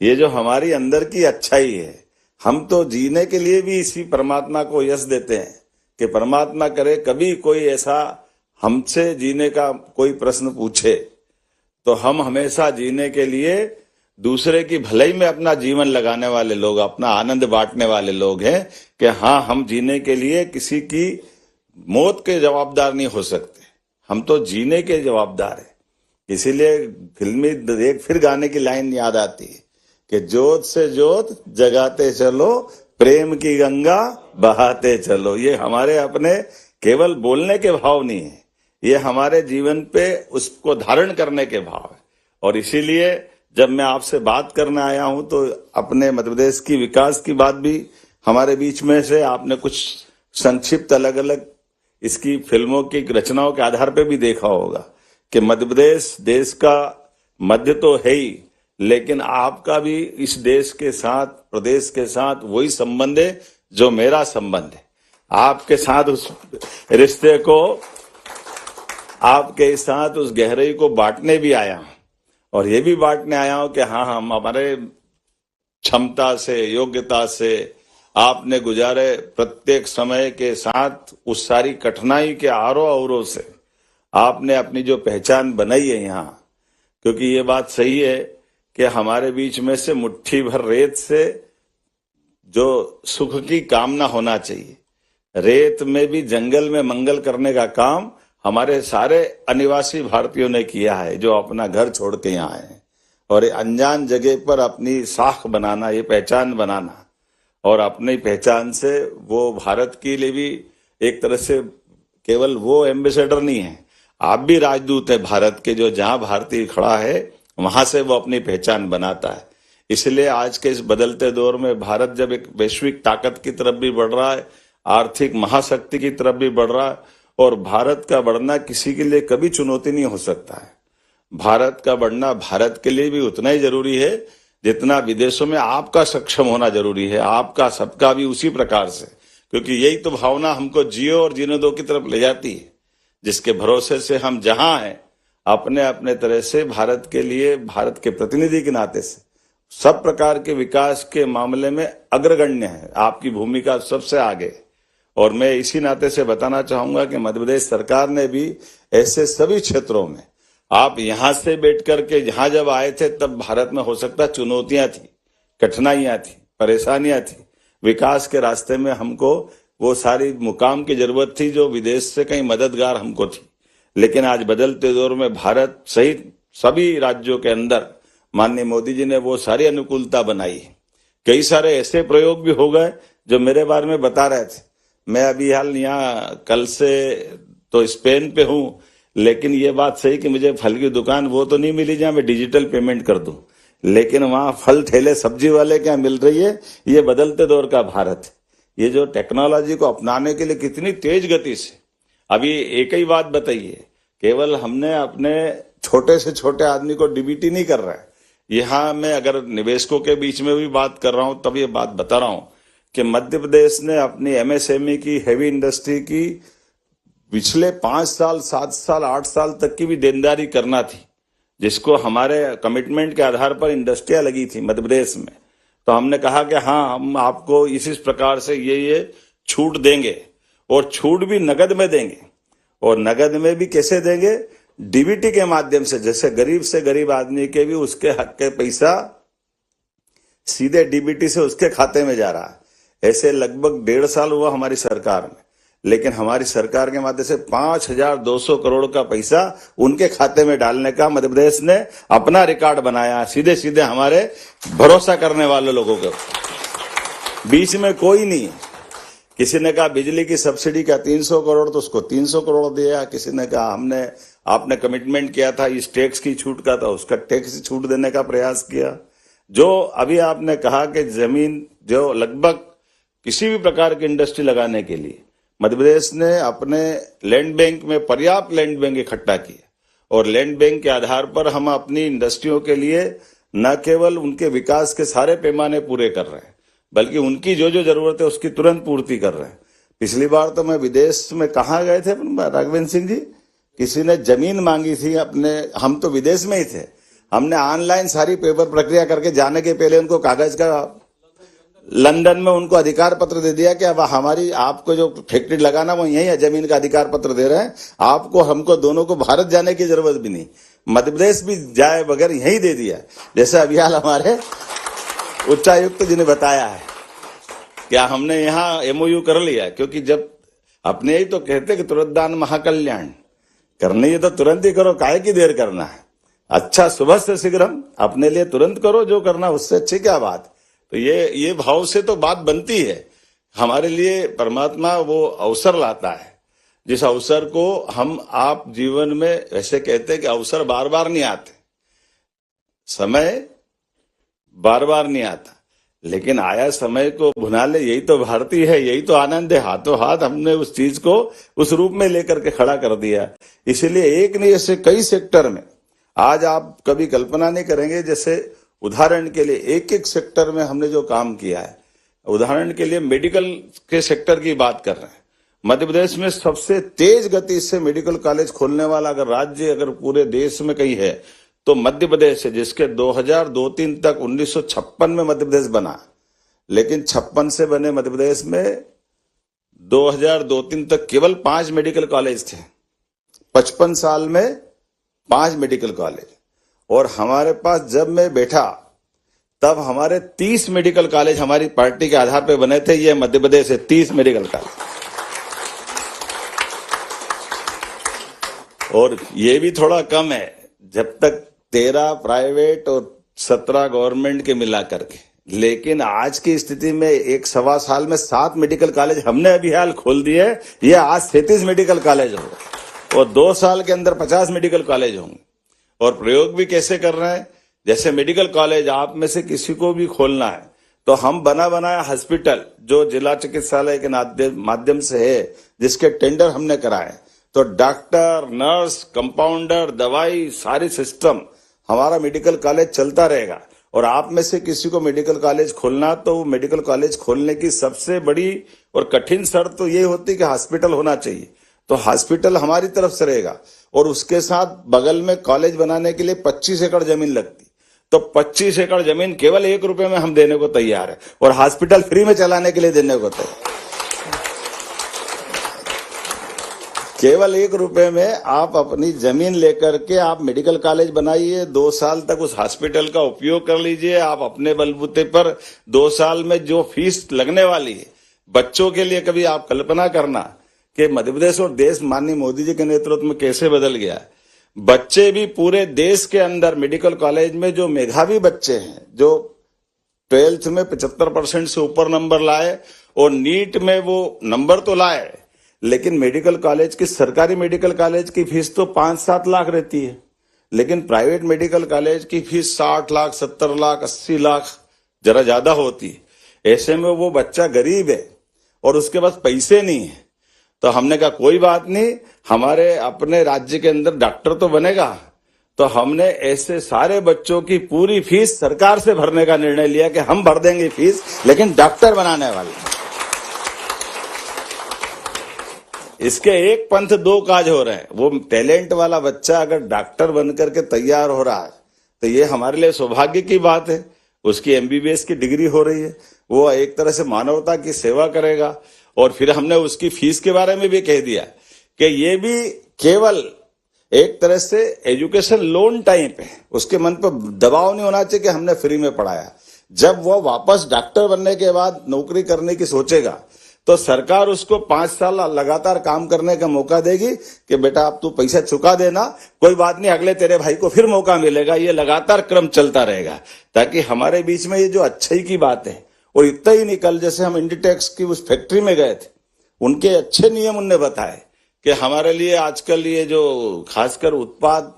[SPEAKER 5] ये जो हमारी अंदर की अच्छाई है, हम तो जीने के लिए भी इसी परमात्मा को यश देते हैं कि परमात्मा करे कभी कोई ऐसा हमसे जीने का कोई प्रश्न पूछे तो हम हमेशा जीने के लिए दूसरे की भलाई में अपना जीवन लगाने वाले लोग, अपना आनंद बांटने वाले लोग हैं कि हाँ, हम जीने के लिए किसी की मौत के जवाबदार नहीं हो सकते, हम तो जीने के जवाबदार हैं। इसीलिए फिल्मी एक फिर गाने की लाइन याद आती है कि जोत से जोत जगाते चलो, प्रेम की गंगा बहाते चलो। ये हमारे अपने केवल बोलने के भाव नहीं है, ये हमारे जीवन पे उसको धारण करने के भाव है। और इसीलिए जब मैं आपसे बात करने आया हूं तो अपने मध्य प्रदेश की विकास की बात भी हमारे बीच में से आपने कुछ संक्षिप्त अलग अलग इसकी फिल्मों की रचनाओं के आधार पे भी देखा होगा कि मध्य प्रदेश देश का मध्य तो है ही, लेकिन आपका भी इस देश के साथ, प्रदेश के साथ वही संबंध है जो मेरा संबंध है। आपके साथ उस रिश्ते को, आपके साथ उस गहराई को बांटने भी आया हूं और ये भी बांटने आया हूं कि हाँ, हम हमारे क्षमता से, योग्यता से आपने गुजारे प्रत्येक समय के साथ उस सारी कठिनाई के आरों अवरों से आपने अपनी जो पहचान बनाई है यहाँ। क्योंकि ये बात सही है कि हमारे बीच में से मुट्ठी भर रेत से जो सुख की कामना होना चाहिए, रेत में भी जंगल में मंगल करने का काम हमारे सारे अनिवासी भारतीयों ने किया है जो अपना घर छोड़ के यहाँ आए हैं। और अनजान जगह पर अपनी साख बनाना, ये पहचान बनाना, और अपनी पहचान से वो भारत के लिए भी एक तरह से केवल वो एम्बेसडर नहीं है, आप भी राजदूत है भारत के, जो जहां भारतीय खड़ा है वहां से वो अपनी पहचान बनाता है। इसलिए आज के इस बदलते दौर में भारत जब एक वैश्विक ताकत की तरफ भी बढ़ रहा है, आर्थिक महाशक्ति की तरफ भी बढ़ रहा है, और भारत का बढ़ना किसी के लिए कभी चुनौती नहीं हो सकता है। भारत का बढ़ना भारत के लिए भी उतना ही जरूरी है जितना विदेशों में आपका सक्षम होना जरूरी है, आपका सबका भी उसी प्रकार से। क्योंकि यही तो भावना हमको जियो और जीने दो की तरफ ले जाती है, जिसके भरोसे से हम जहां हैं अपने अपने तरह से भारत के लिए, भारत के प्रतिनिधि के नाते से सब प्रकार के विकास के मामले में अग्रगण्य है। आपकी भूमिका सबसे आगे। और मैं इसी नाते से बताना चाहूंगा कि मध्य प्रदेश सरकार ने भी ऐसे सभी क्षेत्रों में आप यहां से बैठ करके यहां जब आए थे तब भारत में हो सकता चुनौतियां थी, कठिनाइयां थी, परेशानियां थी। विकास के रास्ते में हमको वो सारी मुकाम की जरूरत थी जो विदेश से कहीं मददगार हमको थी। लेकिन आज बदलते दौर में भारत सहित सभी राज्यों के अंदर माननीय मोदी जी ने वो सारी अनुकूलता बनाई है। कई सारे ऐसे प्रयोग भी हो गए जो मेरे बारे में बता रहे थे। मैं अभी हाल यहाँ कल से तो स्पेन पे हूं, लेकिन ये बात सही कि मुझे फल की दुकान वो तो नहीं मिली जहां मैं डिजिटल पेमेंट कर दूं, लेकिन वहां फल ठेले सब्जी वाले क्या मिल रही है। ये बदलते दौर का भारत है। ये जो टेक्नोलॉजी को अपनाने के लिए कितनी तेज गति से, अभी एक ही बात बताइए, केवल हमने अपने छोटे से छोटे आदमी को डीबीटी नहीं कर रहा है। यहाँ मैं अगर निवेशकों के बीच में भी बात कर रहा हूं तब ये बात बता रहा हूं कि मध्य प्रदेश ने अपनी एमएसएमई की, हेवी इंडस्ट्री की पिछले 5 साल, 7 साल, 8 साल तक की भी देनदारी करना थी, जिसको हमारे कमिटमेंट के आधार पर इंडस्ट्रियां लगी थी मध्य प्रदेश में। तो हमने कहा कि हाँ, हम आपको इस प्रकार से ये छूट देंगे, और छूट भी नगद में देंगे। और नगद में भी कैसे देंगे? डीबीटी के माध्यम से, जैसे गरीब से गरीब आदमी के भी उसके हक के पैसा सीधे डीबीटी से उसके खाते में जा रहा है। ऐसे लगभग 1.5 साल हुआ हमारी सरकार में, लेकिन हमारी सरकार के माध्यम से 5,200 करोड़ का पैसा उनके खाते में डालने का मध्य प्रदेश ने अपना रिकॉर्ड बनाया। सीधे सीधे हमारे भरोसा करने वाले लोगों के बीच में कोई नहीं है। किसी ने कहा बिजली की सब्सिडी का 300 करोड़, तो उसको 300 करोड़ दिया। किसी ने कहा आपने कमिटमेंट किया था इस टैक्स की छूट का, था उसका टैक्स छूट देने का प्रयास किया। जो अभी आपने कहा कि जमीन जो लगभग किसी भी प्रकार की इंडस्ट्री लगाने के लिए मध्य प्रदेश ने अपने लैंड बैंक में पर्याप्त लैंड बैंक इकट्ठा किए, और लैंड बैंक के आधार पर हम अपनी इंडस्ट्रियों के लिए न केवल उनके विकास के सारे पैमाने पूरे कर रहे हैं, बल्कि उनकी जो जो जरूरत है उसकी तुरंत पूर्ति कर रहे हैं। पिछली बार तो मैं विदेश में कहाँ गए थे राघवेंद्र सिंह जी, किसी ने जमीन मांगी थी अपने, हम तो विदेश में ही थे, हमने ऑनलाइन सारी पेपर प्रक्रिया करके जाने के पहले उनको कागज का लंदन में उनको अधिकार पत्र दे दिया कि अब हमारी आपको जो फैक्ट्री लगाना वो यही है, जमीन का अधिकार पत्र दे रहे हैं आपको, हमको दोनों को भारत जाने की जरूरत भी नहीं, मध्य प्रदेश भी जाए बगैर यही दे दिया। जैसे अभी हाल हमारे उच्चायुक्त जी ने बताया है, क्या हमने यहाँ एमओयू कर लिया, क्योंकि जब अपने ही तो कहते कि तुरंत दान महाकल्याण, करने ये तो तुरंत ही करो, काहे की देर करना है। अच्छा सुबह से शीघ्रम, अपने लिए तुरंत करो जो करना, उससे अच्छी क्या बात। तो ये भाव से तो बात बनती है। हमारे लिए परमात्मा वो अवसर लाता है, जिस अवसर को हम आप जीवन में ऐसे कहते हैं कि अवसर बार बार नहीं आते, समय बार बार नहीं आता, लेकिन आया समय को भुना ले, यही तो भारतीय है, यही तो आनंद है। हाथों हाथ हमने उस चीज को उस रूप में लेकर के खड़ा कर दिया। इसीलिए एक नहीं, ऐसे कई सेक्टर में आज आप कभी कल्पना नहीं करेंगे। जैसे उदाहरण के लिए एक एक सेक्टर में हमने जो काम किया है, उदाहरण के लिए मेडिकल के सेक्टर की बात कर रहे हैं। मध्य प्रदेश में सबसे तेज गति से मेडिकल कॉलेज खोलने वाला अगर राज्य अगर पूरे देश में कहीं है तो मध्य प्रदेश है, जिसके 2002-03 तक 1956 में मध्य प्रदेश बना, लेकिन 56 से बने मध्य प्रदेश में 2002-03 तक केवल 5 मेडिकल कॉलेज थे। 55 साल में 5 मेडिकल कॉलेज, और हमारे पास जब मैं बैठा तब हमारे 30 मेडिकल कॉलेज हमारी पार्टी के आधार पर बने थे। ये मध्य प्रदेश है, 30 मेडिकल कॉलेज। और ये भी थोड़ा कम है, जब तक 13 प्राइवेट और 17 गवर्नमेंट के मिला करके। लेकिन आज की स्थिति में 1-1.25 साल में 7 मेडिकल कॉलेज हमने अभी हाल खोल दिए। ये आज 37 मेडिकल कॉलेज होंगे, और 2 साल के अंदर 50 मेडिकल कॉलेज होंगे। और प्रयोग भी कैसे कर रहे हैं, जैसे मेडिकल कॉलेज आप में से किसी को भी खोलना है तो हम बना बनाया हॉस्पिटल जो जिला चिकित्सालय के माध्यम से है, जिसके टेंडर हमने कराए, तो डॉक्टर, नर्स, कंपाउंडर, दवाई, सारी सिस्टम हमारा मेडिकल कॉलेज चलता रहेगा। और आप में से किसी को मेडिकल कॉलेज खोलना, तो मेडिकल कॉलेज खोलने की सबसे बड़ी और कठिन शर्त तो ये होती है कि हॉस्पिटल होना चाहिए। तो हॉस्पिटल हमारी तरफ से रहेगा, और उसके साथ बगल में कॉलेज बनाने के लिए 25 एकड़ जमीन लगती। तो 25 एकड़ जमीन केवल 1 रुपए में हम देने को तैयार है, और हॉस्पिटल फ्री में चलाने के लिए देने को तैयार। केवल 1 रुपए में आप अपनी जमीन लेकर के आप मेडिकल कॉलेज बनाइए, 2 साल तक उस हॉस्पिटल का उपयोग कर लीजिए। आप अपने बलबूते पर 2 साल में जो फीस लगने वाली है बच्चों के लिए, कभी आप कल्पना करना कि मध्य प्रदेश और देश माननीय मोदी जी के नेतृत्व में कैसे बदल गया है। बच्चे भी पूरे देश के अंदर मेडिकल कॉलेज में जो मेधावी बच्चे हैं, जो 12th में 75% से ऊपर नंबर लाए और नीट में वो नंबर तो लाए, लेकिन मेडिकल कॉलेज की, सरकारी मेडिकल कॉलेज की फीस तो 5-7 लाख रहती है, लेकिन प्राइवेट मेडिकल कॉलेज की फीस 60 लाख, 70 लाख, 80 लाख जरा ज्यादा होती है। ऐसे में वो बच्चा गरीब है और उसके पास पैसे नहीं है। तो हमने कहा कोई बात नहीं, हमारे अपने राज्य के अंदर डॉक्टर तो बनेगा। तो हमने ऐसे सारे बच्चों की पूरी फीस सरकार से भरने का निर्णय लिया कि हम भर देंगे फीस, लेकिन डॉक्टर बनाने वाले। इसके एक पंथ 2 काज हो रहे हैं। वो टैलेंट वाला बच्चा अगर डॉक्टर बनकर के तैयार हो रहा है तो ये हमारे लिए सौभाग्य की बात है। उसकी MBBS की डिग्री हो रही है, वो एक तरह से मानवता की सेवा करेगा। और फिर हमने उसकी फीस के बारे में भी कह दिया कि ये भी केवल एक तरह से एजुकेशन लोन टाइप है। उसके मन पर दबाव नहीं होना चाहिए कि हमने फ्री में पढ़ाया। जब वो वापस डॉक्टर बनने के बाद नौकरी करने की सोचेगा तो सरकार उसको 5 साल लगातार काम करने का मौका देगी कि बेटा अब तू पैसा चुका देना, कोई बात नहीं, अगले तेरे भाई को फिर मौका मिलेगा। ये लगातार क्रम चलता रहेगा ताकि हमारे बीच में ये जो अच्छाई की बात है। और इतना ही नहीं, कल जैसे हम इंडिटेक्स की उस फैक्ट्री में गए थे, उनके अच्छे नियम उनने बताए कि हमारे लिए आजकल ये जो खासकर उत्पाद,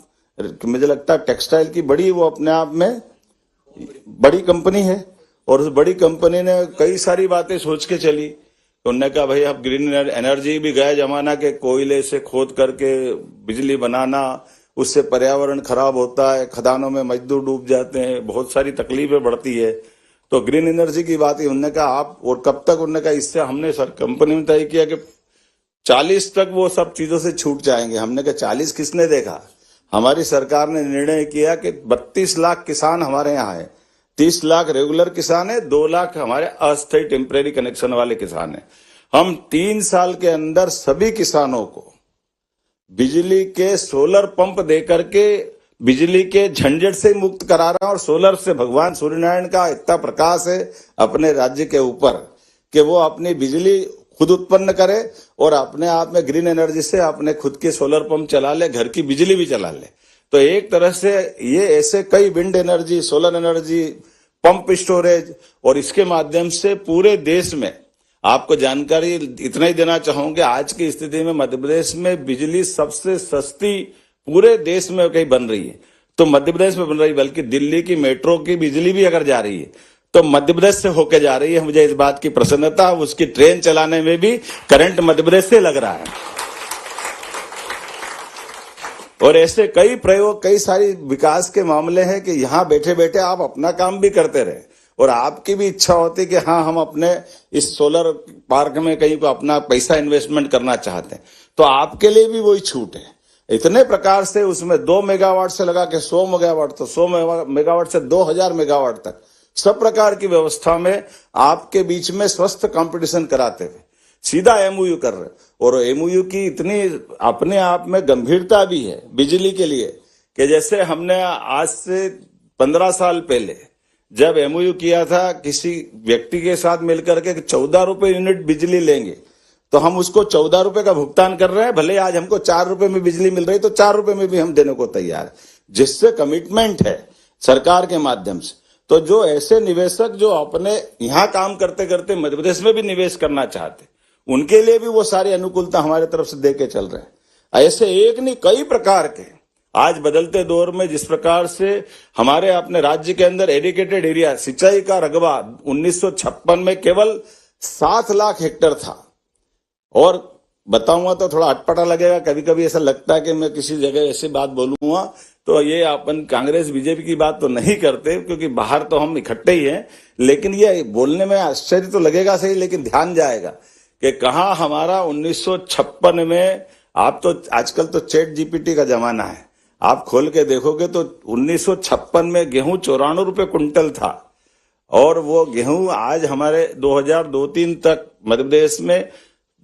[SPEAKER 5] मुझे लगता है टेक्सटाइल की बड़ी, वो अपने आप में बड़ी कंपनी है और उस बड़ी कंपनी ने कई सारी बातें सोच के चली। तो उन्होंने कहा भाई अब ग्रीन एनर्जी भी गया जमाना के, कोयले से खोद करके बिजली बनाना, उससे पर्यावरण खराब होता है, खदानों में मजदूर डूब जाते हैं, बहुत सारी तकलीफें बढ़ती है। तो ग्रीन एनर्जी की बात है। उन्होंने कहा आप, और कब तक, उन्होंने कहा इससे हमने सर कंपनी में तय किया कि 40 तक वो सब चीजों से छूट जाएंगे। हमने कहा 40 किसने देखा। हमारी सरकार ने निर्णय किया कि 32 लाख किसान हमारे यहाँ है, 30 लाख रेगुलर किसान है, 2 लाख हमारे अस्थायी टेम्परेरी कनेक्शन वाले किसान है। हम 3 साल के अंदर सभी किसानों को बिजली के सोलर पंप देकर के बिजली के झंझट से मुक्त करा रहा है। और सोलर से भगवान सूर्यनारायण का इतना प्रकाश है अपने राज्य के ऊपर कि वो अपनी बिजली खुद उत्पन्न करे और अपने आप में ग्रीन एनर्जी से अपने खुद के सोलर पंप चला ले, घर की बिजली भी चला ले। तो एक तरह से ये ऐसे कई wind energy, solar energy, pump storage, और इसके माध्यम से पूरे देश में आपको जानकारी इतना ही देना चाहूंगा, आज की स्थिति में मध्य प्रदेश में बिजली सबसे सस्ती पूरे देश में कहीं बन रही है तो मध्य प्रदेश में बन रही, बल्कि दिल्ली की मेट्रो की बिजली भी अगर जा रही है तो मध्य प्रदेश से होके जा रही है। मुझे इस बात की प्रसन्नता, उसकी ट्रेन चलाने में भी करंट मध्य प्रदेश से लग रहा है। और ऐसे कई प्रयोग, कई सारी विकास के मामले हैं कि यहाँ बैठे बैठे आप अपना काम भी करते रहे और आपकी भी इच्छा होती कि हाँ हम अपने इस सोलर पार्क में कहीं को अपना पैसा इन्वेस्टमेंट करना चाहते हैं, तो आपके लिए भी वही छूट है। इतने प्रकार से उसमें 2 मेगावाट से लगा के 100 मेगावाट, तो 100 मेगावाट से 2000 मेगावाट तक सब प्रकार की व्यवस्था में आपके बीच में स्वस्थ कंपटीशन कराते हुए सीधा MOU कर रहे। और MOU की इतनी अपने आप में गंभीरता भी है बिजली के लिए कि जैसे हमने आज से 15 साल पहले जब MOU किया था किसी व्यक्ति के साथ मिलकर के 14 रुपए यूनिट बिजली लेंगे, तो हम उसको 14 रुपए का भुगतान कर रहे हैं। भले आज हमको 4 रुपए में बिजली मिल रही तो 4 रुपए में भी हम देने को तैयार है, जिससे कमिटमेंट है सरकार के माध्यम से। तो जो ऐसे निवेशक जो अपने यहाँ काम करते करते मध्य प्रदेश में भी निवेश करना चाहते, उनके लिए भी वो सारी अनुकूलता हमारे तरफ से दे के चल रहे हैं। ऐसे एक नहीं कई प्रकार के आज बदलते दौर में जिस प्रकार से हमारे अपने राज्य के अंदर एडिकेटेड एरिया, सिंचाई का रकबा 1956 में केवल 7 लाख हेक्टेयर था। और बताऊंगा तो थोड़ा अटपटा लगेगा, कभी कभी ऐसा लगता है कि मैं किसी जगह ऐसी बात बोलूंगा तो ये अपन कांग्रेस बीजेपी की बात तो नहीं करते, क्योंकि बाहर तो हम इकट्ठे ही हैं, लेकिन ये बोलने में आश्चर्य तो लगेगा सही, लेकिन ध्यान जाएगा कि कहाँ हमारा 1956 में, आप तो आजकल तो चैट जीपीटी का जमाना है, आप खोल के देखोगे तो 1956 में गेहूं 94 रुपए कुंटल था और वो गेहूं आज हमारे 2002-03 तक मध्य प्रदेश में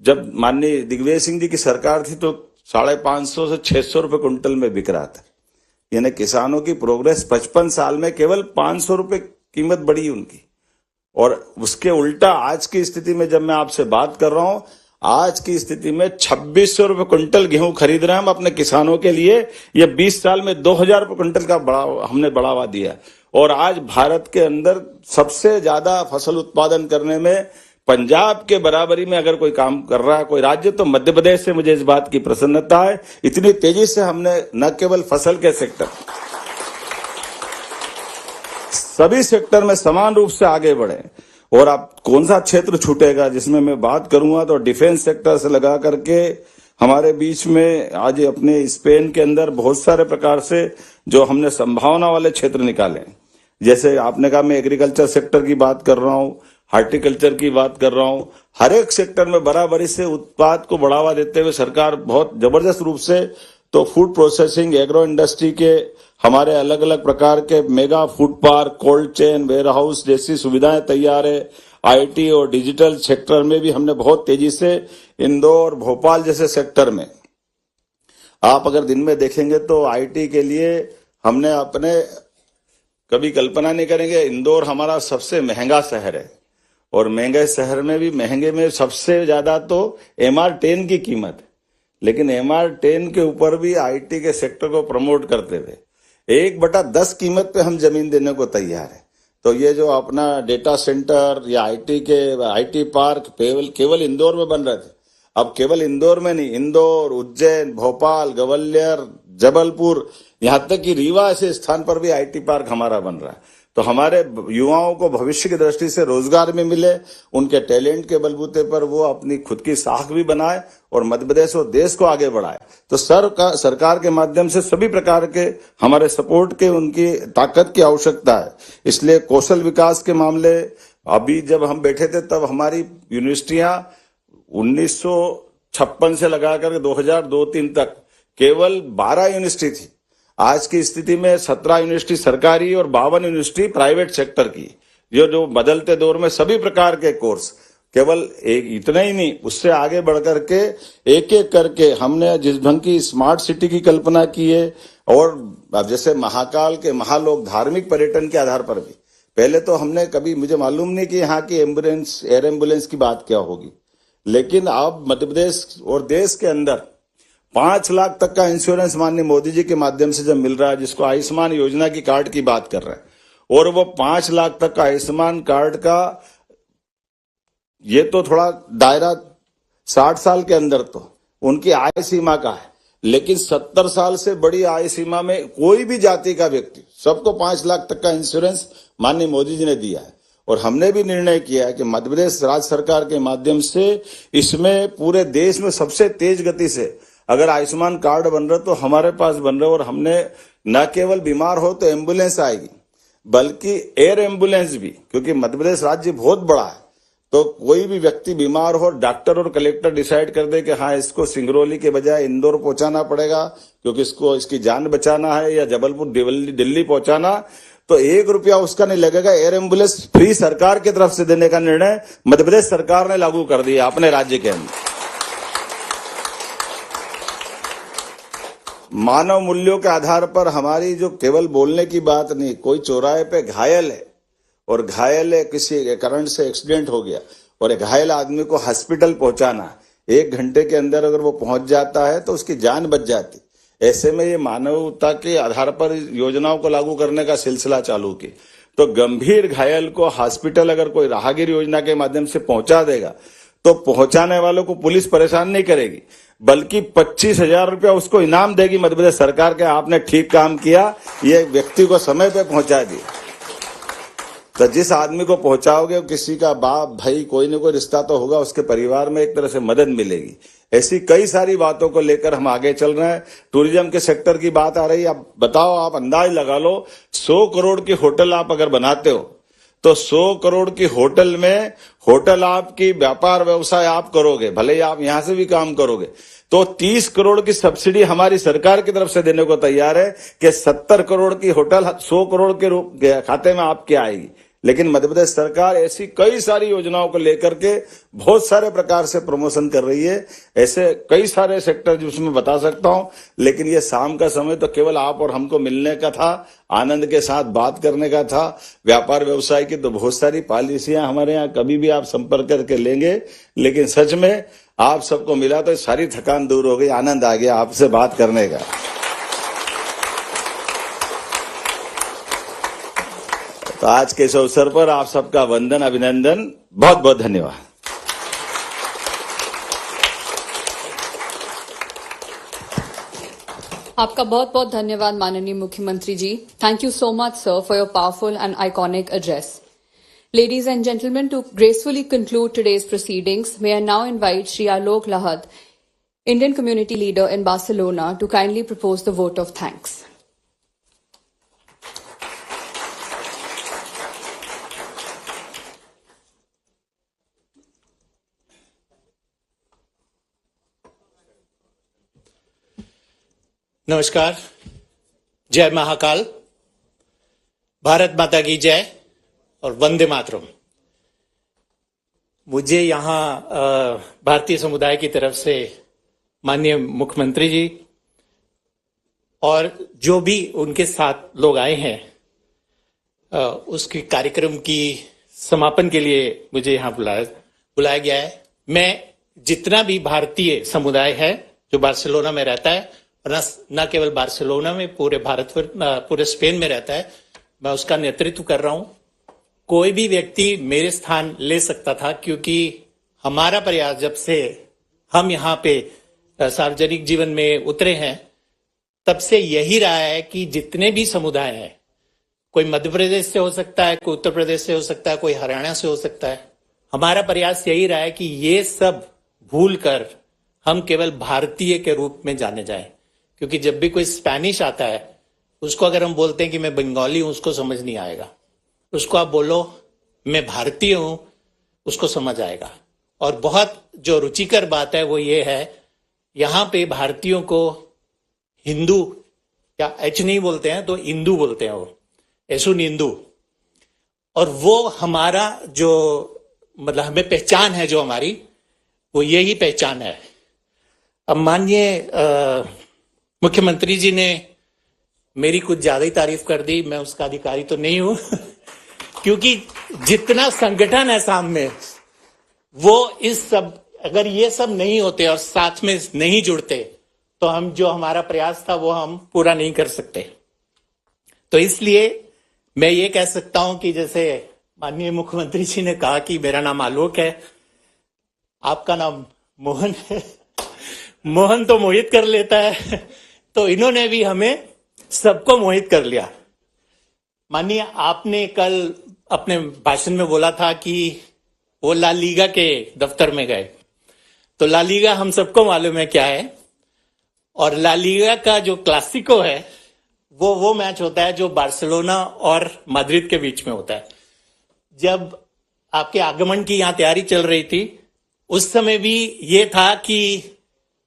[SPEAKER 5] जब माननीय दिग्विजय सिंह जी की सरकार थी तो 550 से 600 रुपए क्विंटल में बिक रहा था। यानी किसानों की प्रोग्रेस 55 साल में केवल 500 रुपए कीमत बढ़ी उनकी। और उसके उल्टा आज की स्थिति में जब मैं आपसे बात कर रहा हूं, आज की स्थिति में 2600 रुपए क्विंटल गेहूं खरीद रहे हैं हम अपने किसानों के लिए। ये 20 साल में 2000 रुपए क्विंटल का हमने बढ़ावा दिया। और आज भारत के अंदर सबसे ज्यादा फसल उत्पादन करने में पंजाब के बराबरी में अगर कोई काम कर रहा है कोई राज्य तो मध्य प्रदेश से मुझे इस बात की प्रसन्नता है। इतनी तेजी से हमने न केवल फसल के सेक्टर, सभी सेक्टर में समान रूप से आगे बढ़े। और अब कौन सा क्षेत्र छूटेगा जिसमें मैं बात करूंगा तो डिफेंस सेक्टर से लगा करके हमारे बीच में आज अपने स्पेन के अंदर बहुत सारे प्रकार से जो हमने संभावना वाले क्षेत्र निकाले। जैसे आपने कहा मैं एग्रीकल्चर सेक्टर की बात कर रहा हूं, हार्टिकल्चर की बात कर रहा हूं। हर एक सेक्टर में बराबरी से उत्पाद को बढ़ावा देते हुए सरकार बहुत जबरदस्त रूप से तो फूड प्रोसेसिंग, एग्रो इंडस्ट्री के हमारे अलग अलग प्रकार के mega food park, cold chain, warehouse जैसी सुविधाएं तैयार है। आईटी और डिजिटल सेक्टर में भी हमने बहुत तेजी से इंदौर, भोपाल जैसे सेक्टर में आप अगर दिन में देखेंगे तो आईटी के लिए हमने अपने कभी कल्पना नहीं करेंगे। इंदौर हमारा सबसे महंगा शहर है और महंगे शहर में भी महंगे में सबसे ज्यादा तो MR10 की कीमत है। लेकिन MR10 के ऊपर भी आईटी के सेक्टर को प्रमोट करते हुए 1/10 कीमत पे हम जमीन देने को तैयार है। तो ये जो अपना डेटा सेंटर या आईटी पार्क केवल इंदौर में बन रहे थे, अब केवल इंदौर में नहीं, इंदौर, उज्जैन, भोपाल, ग्वालियर, जबलपुर, यहाँ तक कि रीवा ऐसे स्थान पर भी आईटी पार्क हमारा बन रहा है। तो हमारे युवाओं को भविष्य की दृष्टि से रोजगार में मिले, उनके टैलेंट के बलबूते पर वो अपनी खुद की साख भी बनाए और मध्य प्रदेश और देश को आगे बढ़ाए। तो सरकार के माध्यम से सभी प्रकार के हमारे सपोर्ट के उनकी ताकत की आवश्यकता है। इसलिए कौशल विकास के मामले, अभी जब हम बैठे थे तब हमारी यूनिवर्सिटियां 1956 से लगाकर 2002-3 तक केवल 12 यूनिवर्सिटी थी। आज की स्थिति में 17 यूनिवर्सिटी सरकारी और 52 यूनिवर्सिटी प्राइवेट सेक्टर की। जो बदलते दौर में सभी प्रकार के कोर्स, केवल एक इतना ही नहीं, उससे आगे बढ़ करके एक एक करके हमने जिस ढंग की स्मार्ट सिटी की कल्पना की है। और अब जैसे महाकाल के महालोक धार्मिक पर्यटन के आधार पर भी, पहले तो हमने कभी, मुझे मालूम नहीं कि यहाँ की एम्बुलेंस, एयर एम्बुलेंस की बात क्या होगी, लेकिन अब मध्य प्रदेश और देश के अंदर 5 लाख तक का इंश्योरेंस माननीय मोदी जी के माध्यम से जब मिल रहा है, जिसको आयुष्मान योजना की कार्ड की बात कर रहे हैं, और वो 5 लाख तक का आयुष्मान कार्ड का ये तो थोड़ा दायरा 60 साल के अंदर तो उनकी आय सीमा का है, लेकिन 70 साल से बड़ी आय सीमा में कोई भी जाति का व्यक्ति सबको 5 लाख तक का इंश्योरेंस माननीय मोदी जी ने दिया है। और हमने भी निर्णय किया है कि मध्य प्रदेश राज्य सरकार के माध्यम से इसमें पूरे देश में सबसे तेज गति से अगर आयुष्मान कार्ड बन रहा तो हमारे पास बन रहा। और हमने न केवल बीमार हो तो एम्बुलेंस आएगी, बल्कि एयर एम्बुलेंस भी, क्योंकि मध्य प्रदेश राज्य बहुत बड़ा है। तो कोई भी व्यक्ति बीमार हो, डॉक्टर और कलेक्टर डिसाइड कर दे कि हाँ इसको सिंगरौली के बजाय इंदौर पहुंचाना पड़ेगा क्योंकि इसकी जान बचाना है, या जबलपुर दिल्ली पहुंचाना, तो 1 रुपया उसका नहीं लगेगा। एयर एम्बुलेंस फ्री सरकार की तरफ से देने का निर्णय मध्य प्रदेश सरकार ने लागू कर दिया अपने राज्य के अंदर। मानव मूल्यों के आधार पर हमारी जो केवल बोलने की बात नहीं, कोई चौराहे पे घायल है और किसी करंट से एक्सीडेंट हो गया और एक घायल आदमी को हॉस्पिटल पहुंचाना, 1 घंटे के अंदर अगर वो पहुंच जाता है तो उसकी जान बच जाती। ऐसे में ये मानवता के आधार पर योजनाओं को लागू करने का सिलसिला चालू की। तो गंभीर घायल को हॉस्पिटल अगर कोई राहगीर योजना के माध्यम से पहुंचा देगा तो पहुंचाने वालों को पुलिस परेशान नहीं करेगी, बल्कि 25,000 रुपया उसको इनाम देगी मध्य प्रदेश सरकार के, आपने ठीक काम किया, ये व्यक्ति को समय पे पहुंचा दिया। तो जिस आदमी को पहुंचाओगे किसी का बाप भाई कोई न कोई रिश्ता तो होगा, उसके परिवार में एक तरह से मदद मिलेगी। ऐसी कई सारी बातों को लेकर हम आगे चल रहे हैं। टूरिज्म के सेक्टर की बात आ रही है, आप बताओ, आप अंदाज लगा लो, 100 करोड़ की होटल आप अगर बनाते हो तो 100 करोड़ की होटल में होटल आपकी व्यापार व्यवसाय आप करोगे, भले ही आप यहां से भी काम करोगे, तो 30 करोड़ की सब्सिडी हमारी सरकार की तरफ से देने को तैयार है कि 70 करोड़ की होटल 100 करोड़ के खाते में आपके आएगी। लेकिन मध्य प्रदेश सरकार ऐसी कई सारी योजनाओं को लेकर के बहुत सारे प्रकार से प्रमोशन कर रही है। ऐसे कई सारे सेक्टर जिसमें बता सकता हूं, लेकिन ये शाम का समय तो केवल आप और हमको मिलने का था, आनंद के साथ बात करने का था। व्यापार व्यवसाय की तो बहुत सारी पॉलिसियां हमारे यहाँ कभी भी आप संपर्क करके लेंगे, लेकिन सच में आप सबको मिला तो सारी थकान दूर हो गई, आनंद आ गया आपसे बात करने का। तो आज के इस अवसर पर आप सबका वंदन, अभिनंदन, बहुत बहुत धन्यवाद।
[SPEAKER 1] आपका बहुत बहुत धन्यवाद माननीय मुख्यमंत्री जी। Thank you so much, sir, for your powerful and iconic address. Ladies and gentlemen, to gracefully conclude today's proceedings, may I now invite Shri Alok Lahad, Indian community leader in Barcelona, to kindly propose the vote of thanks.
[SPEAKER 6] नमस्कार, जय महाकाल, भारत माता की जय और वंदे मातरम। मुझे यहाँ भारतीय समुदाय की तरफ से माननीय मुख्यमंत्री जी और जो भी उनके साथ लोग आए हैं उसके कार्यक्रम की समापन के लिए मुझे यहाँ बुलाया गया है। मैं जितना भी भारतीय समुदाय है जो बार्सिलोना में रहता है, न केवल बार्सिलोना में, पूरे भारत पूरे स्पेन में रहता है, मैं उसका नेतृत्व कर रहा हूं। कोई भी व्यक्ति मेरे स्थान ले सकता था, क्योंकि हमारा प्रयास जब से हम यहाँ पे सार्वजनिक जीवन में उतरे हैं तब से यही रहा है कि जितने भी समुदाय हैं, कोई मध्य प्रदेश से हो सकता है, कोई उत्तर प्रदेश से हो सकता है, कोई हरियाणा से हो सकता है, हमारा प्रयास यही रहा है कि ये सब भूल कर हम केवल भारतीय के रूप में जाने जाएं। क्योंकि जब भी कोई स्पेनिश आता है, उसको अगर हम बोलते हैं कि मैं बंगाली हूं, उसको समझ नहीं आएगा। उसको आप बोलो मैं भारतीय हूं, उसको समझ आएगा। और बहुत जो रुचिकर बात है वो ये है, यहाँ पे भारतीयों को हिंदू या एच नहीं बोलते हैं तो हिंदू बोलते हैं, वो एसुन हिंदू। और वो हमारा जो मतलब हमें पहचान है, जो हमारी, वो यही पहचान है। अब माननीय मुख्यमंत्री जी ने मेरी कुछ ज्यादा ही तारीफ कर दी, मैं उसका अधिकारी तो नहीं हूं क्योंकि जितना संगठन है सामने, वो इस सब, अगर ये सब नहीं होते और साथ में नहीं जुड़ते तो हम जो हमारा प्रयास था वो हम पूरा नहीं कर सकते। तो इसलिए मैं ये कह सकता हूं कि जैसे माननीय मुख्यमंत्री जी ने कहा कि मेरा नाम आलोक है, आपका नाम मोहन है, मोहन तो मोहित कर लेता है, तो इन्होंने भी हमें सबको मोहित कर लिया। मानिए, आपने कल अपने भाषण में बोला था कि वो ला लीगा के दफ्तर में गए, तो ला लीगा हम सबको मालूम है क्या है। और ला लीगा का जो क्लासिको है वो मैच होता है जो बार्सिलोना और मैड्रिड के बीच में होता है। जब आपके आगमन की यहाँ तैयारी चल रही थी, उस समय भी ये था कि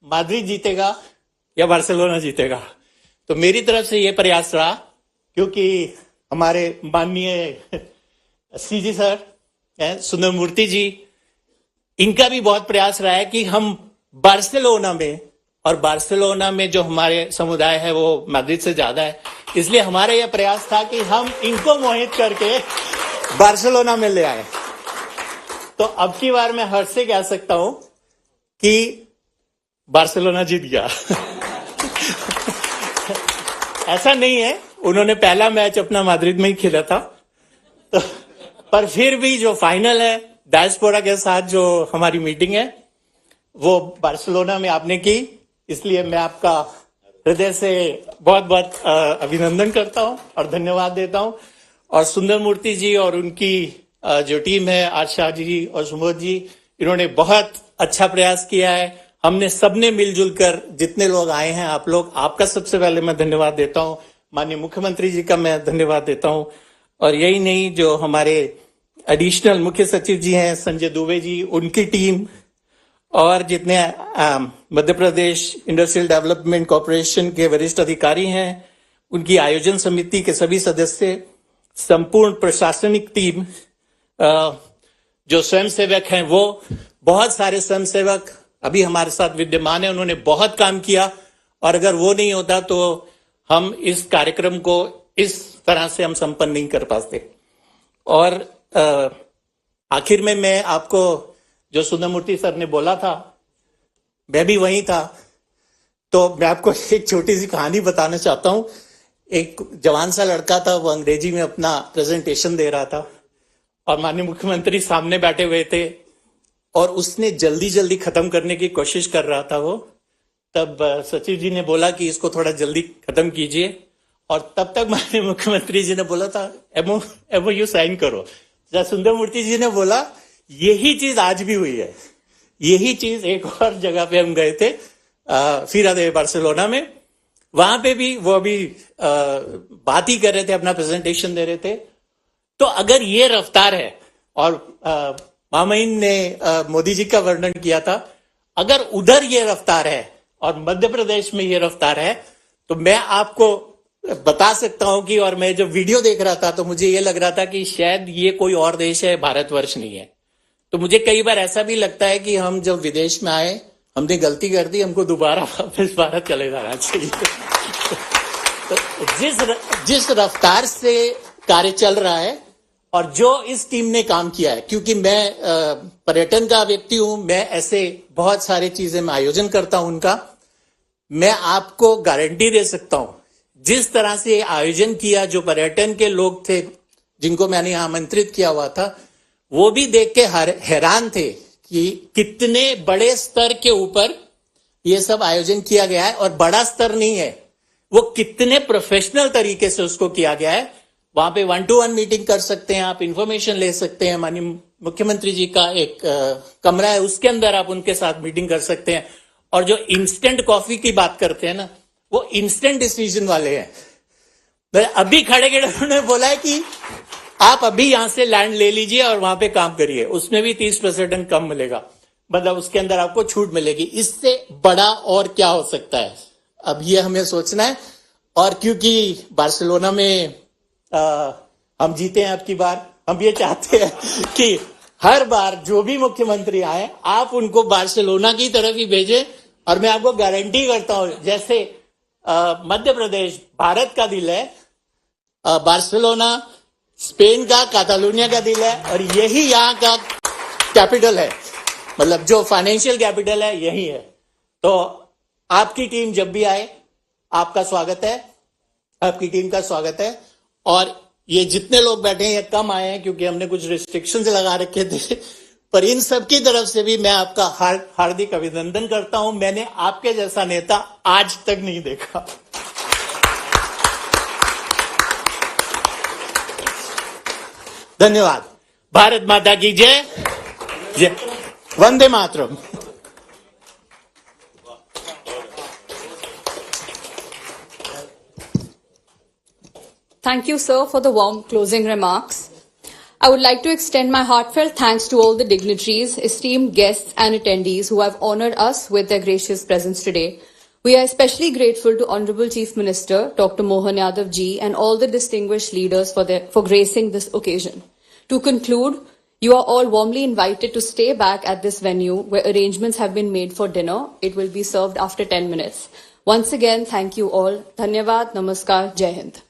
[SPEAKER 6] मैड्रिड जीतेगा या बार्सिलोना जीतेगा। तो मेरी तरफ से ये प्रयास रहा, क्योंकि हमारे माननीय सीजी सर, सुंदर मूर्ति जी, इनका भी बहुत प्रयास रहा है कि हम बार्सिलोना में, और बार्सिलोना में जो हमारे समुदाय है वो मैड्रिड से ज्यादा है, इसलिए हमारा यह प्रयास था कि हम इनको मोहित करके बार्सिलोना में ले आए। तो अब की बार मैं हर्ष से कह सकता हूं कि बार्सिलोना जीत गया। ऐसा नहीं है, उन्होंने पहला मैच अपना मैड्रिड में ही खेला था, तो पर फिर भी जो फाइनल है डायस्पोरा के साथ जो हमारी मीटिंग है वो बार्सिलोना में आपने की, इसलिए मैं आपका हृदय से बहुत बहुत अभिनंदन करता हूं और धन्यवाद देता हूं। और सुंदर मूर्ति जी और उनकी जो टीम है, आशा जी और सुमोद जी, इन्होंने बहुत अच्छा प्रयास किया है। हमने सबने मिलजुल कर, जितने लोग आए हैं, आप लोग, आपका सबसे पहले मैं धन्यवाद देता हूं, माननीय मुख्यमंत्री जी का मैं धन्यवाद देता हूं। और यही नहीं, जो हमारे एडिशनल मुख्य सचिव जी हैं संजय दुबे जी, उनकी टीम, और जितने Madhya Pradesh industrial development corporation के वरिष्ठ अधिकारी हैं, उनकी आयोजन समिति के सभी सदस्य, संपूर्ण प्रशासनिक टीम, जो स्वयंसेवक हैं, वो बहुत सारे स्वयंसेवक अभी हमारे साथ विद्यमान है, उन्होंने बहुत काम किया और अगर वो नहीं होता तो हम इस कार्यक्रम को इस तरह से हम संपन्न नहीं कर पाते। और आखिर में मैं आपको जो सुंदरमूर्ति सर ने बोला था, मैं भी वहीं था, तो मैं आपको एक छोटी सी कहानी बताना चाहता हूं। एक जवान सा लड़का था, वो अंग्रेजी में अपना प्रेजेंटेशन दे रहा था और माननीय मुख्यमंत्री सामने बैठे हुए थे और उसने जल्दी जल्दी खत्म करने की कोशिश कर रहा था वो। तब सचिव जी ने बोला कि इसको थोड़ा जल्दी खत्म कीजिए और तब तक माननीय मुख्यमंत्री जी ने बोला था एमओयू साइन करो। सुंदरमूर्ति जी ने बोला यही चीज आज भी हुई है। यही चीज एक और जगह पे हम गए थे, फिरा दे बार्सिलोना में, वहां पे भी वो अभी बात ही कर रहे थे, अपना प्रेजेंटेशन दे रहे थे। तो अगर ये रफ्तार है, और मामईन ने मोदी जी का वर्णन किया था, अगर उधर ये रफ्तार है और मध्य प्रदेश में ये रफ्तार है, तो मैं आपको बता सकता हूं कि, और मैं जब वीडियो देख रहा था तो मुझे ये लग रहा था कि शायद ये कोई और देश है, भारतवर्ष नहीं है। तो मुझे कई बार ऐसा भी लगता है कि हम जब विदेश में आए, हमने गलती कर दी, हमको दोबारा वापस भारत चले जाना चाहिए। तो जिस रफ्तार से कार्य चल रहा है और जो इस टीम ने काम किया है, क्योंकि मैं पर्यटन का व्यक्ति हूं, मैं ऐसे बहुत सारी चीजें मैं आयोजन करता हूं उनका, मैं आपको गारंटी दे सकता हूं जिस तरह से आयोजन किया, जो पर्यटन के लोग थे जिनको मैंने आमंत्रित किया हुआ था, वो भी देख के हैरान थे कि कितने बड़े स्तर के ऊपर ये सब आयोजन किया गया है। और बड़ा स्तर नहीं है, वो कितने प्रोफेशनल तरीके से उसको किया गया है। वहां पे 1-to-1 मीटिंग कर सकते हैं, आप इंफॉर्मेशन ले सकते हैं। माननीय मुख्यमंत्री जी का एक कमरा है, उसके अंदर आप उनके साथ मीटिंग कर सकते हैं। और जो इंस्टेंट कॉफी की बात करते हैं ना, वो इंस्टेंट डिसीजन वाले हैं। अभी खड़े खड़े उन्होंने बोला है कि आप अभी यहां से लैंड ले लीजिए और वहां पे काम करिए, उसमें भी 30% कम मिलेगा, मतलब उसके अंदर आपको छूट मिलेगी। इससे बड़ा और क्या हो सकता है, अब ये हमें सोचना है। और क्योंकि बार्सिलोना में हम जीते हैं अब की बार, हम ये चाहते हैं कि हर बार जो भी मुख्यमंत्री आए, आप उनको बार्सिलोना की तरफ ही भेजें। और मैं आपको गारंटी करता हूं, जैसे मध्य प्रदेश भारत का दिल है, बार्सिलोना स्पेन का, कातालुनिया का दिल है, और यही यहाँ का कैपिटल है, मतलब जो फाइनेंशियल कैपिटल है यही है। तो आपकी टीम जब भी आए, आपका स्वागत है, आपकी टीम का स्वागत है। और ये जितने लोग बैठे हैं ये कम आए हैं क्योंकि हमने कुछ रिस्ट्रिक्शंस लगा रखे थे, पर इन सब की तरफ से भी मैं आपका हार्दिक अभिनंदन करता हूं। मैंने आपके जैसा नेता आज तक नहीं देखा। धन्यवाद। भारत माता की जय। जय Vande Mataram.
[SPEAKER 1] Thank you, sir, for the warm closing remarks. I would like to extend my heartfelt thanks to all the dignitaries, esteemed guests and attendees who have honored us with their gracious presence today. We are especially grateful to Honorable Chief Minister Dr. Mohan Yadav ji and all the distinguished leaders for gracing this occasion. To conclude, you are all warmly invited to stay back at this venue where arrangements have been made for dinner. It will be served after 10 minutes. Once again, thank you all. Dhanyavad, Namaskar, Jai Hind.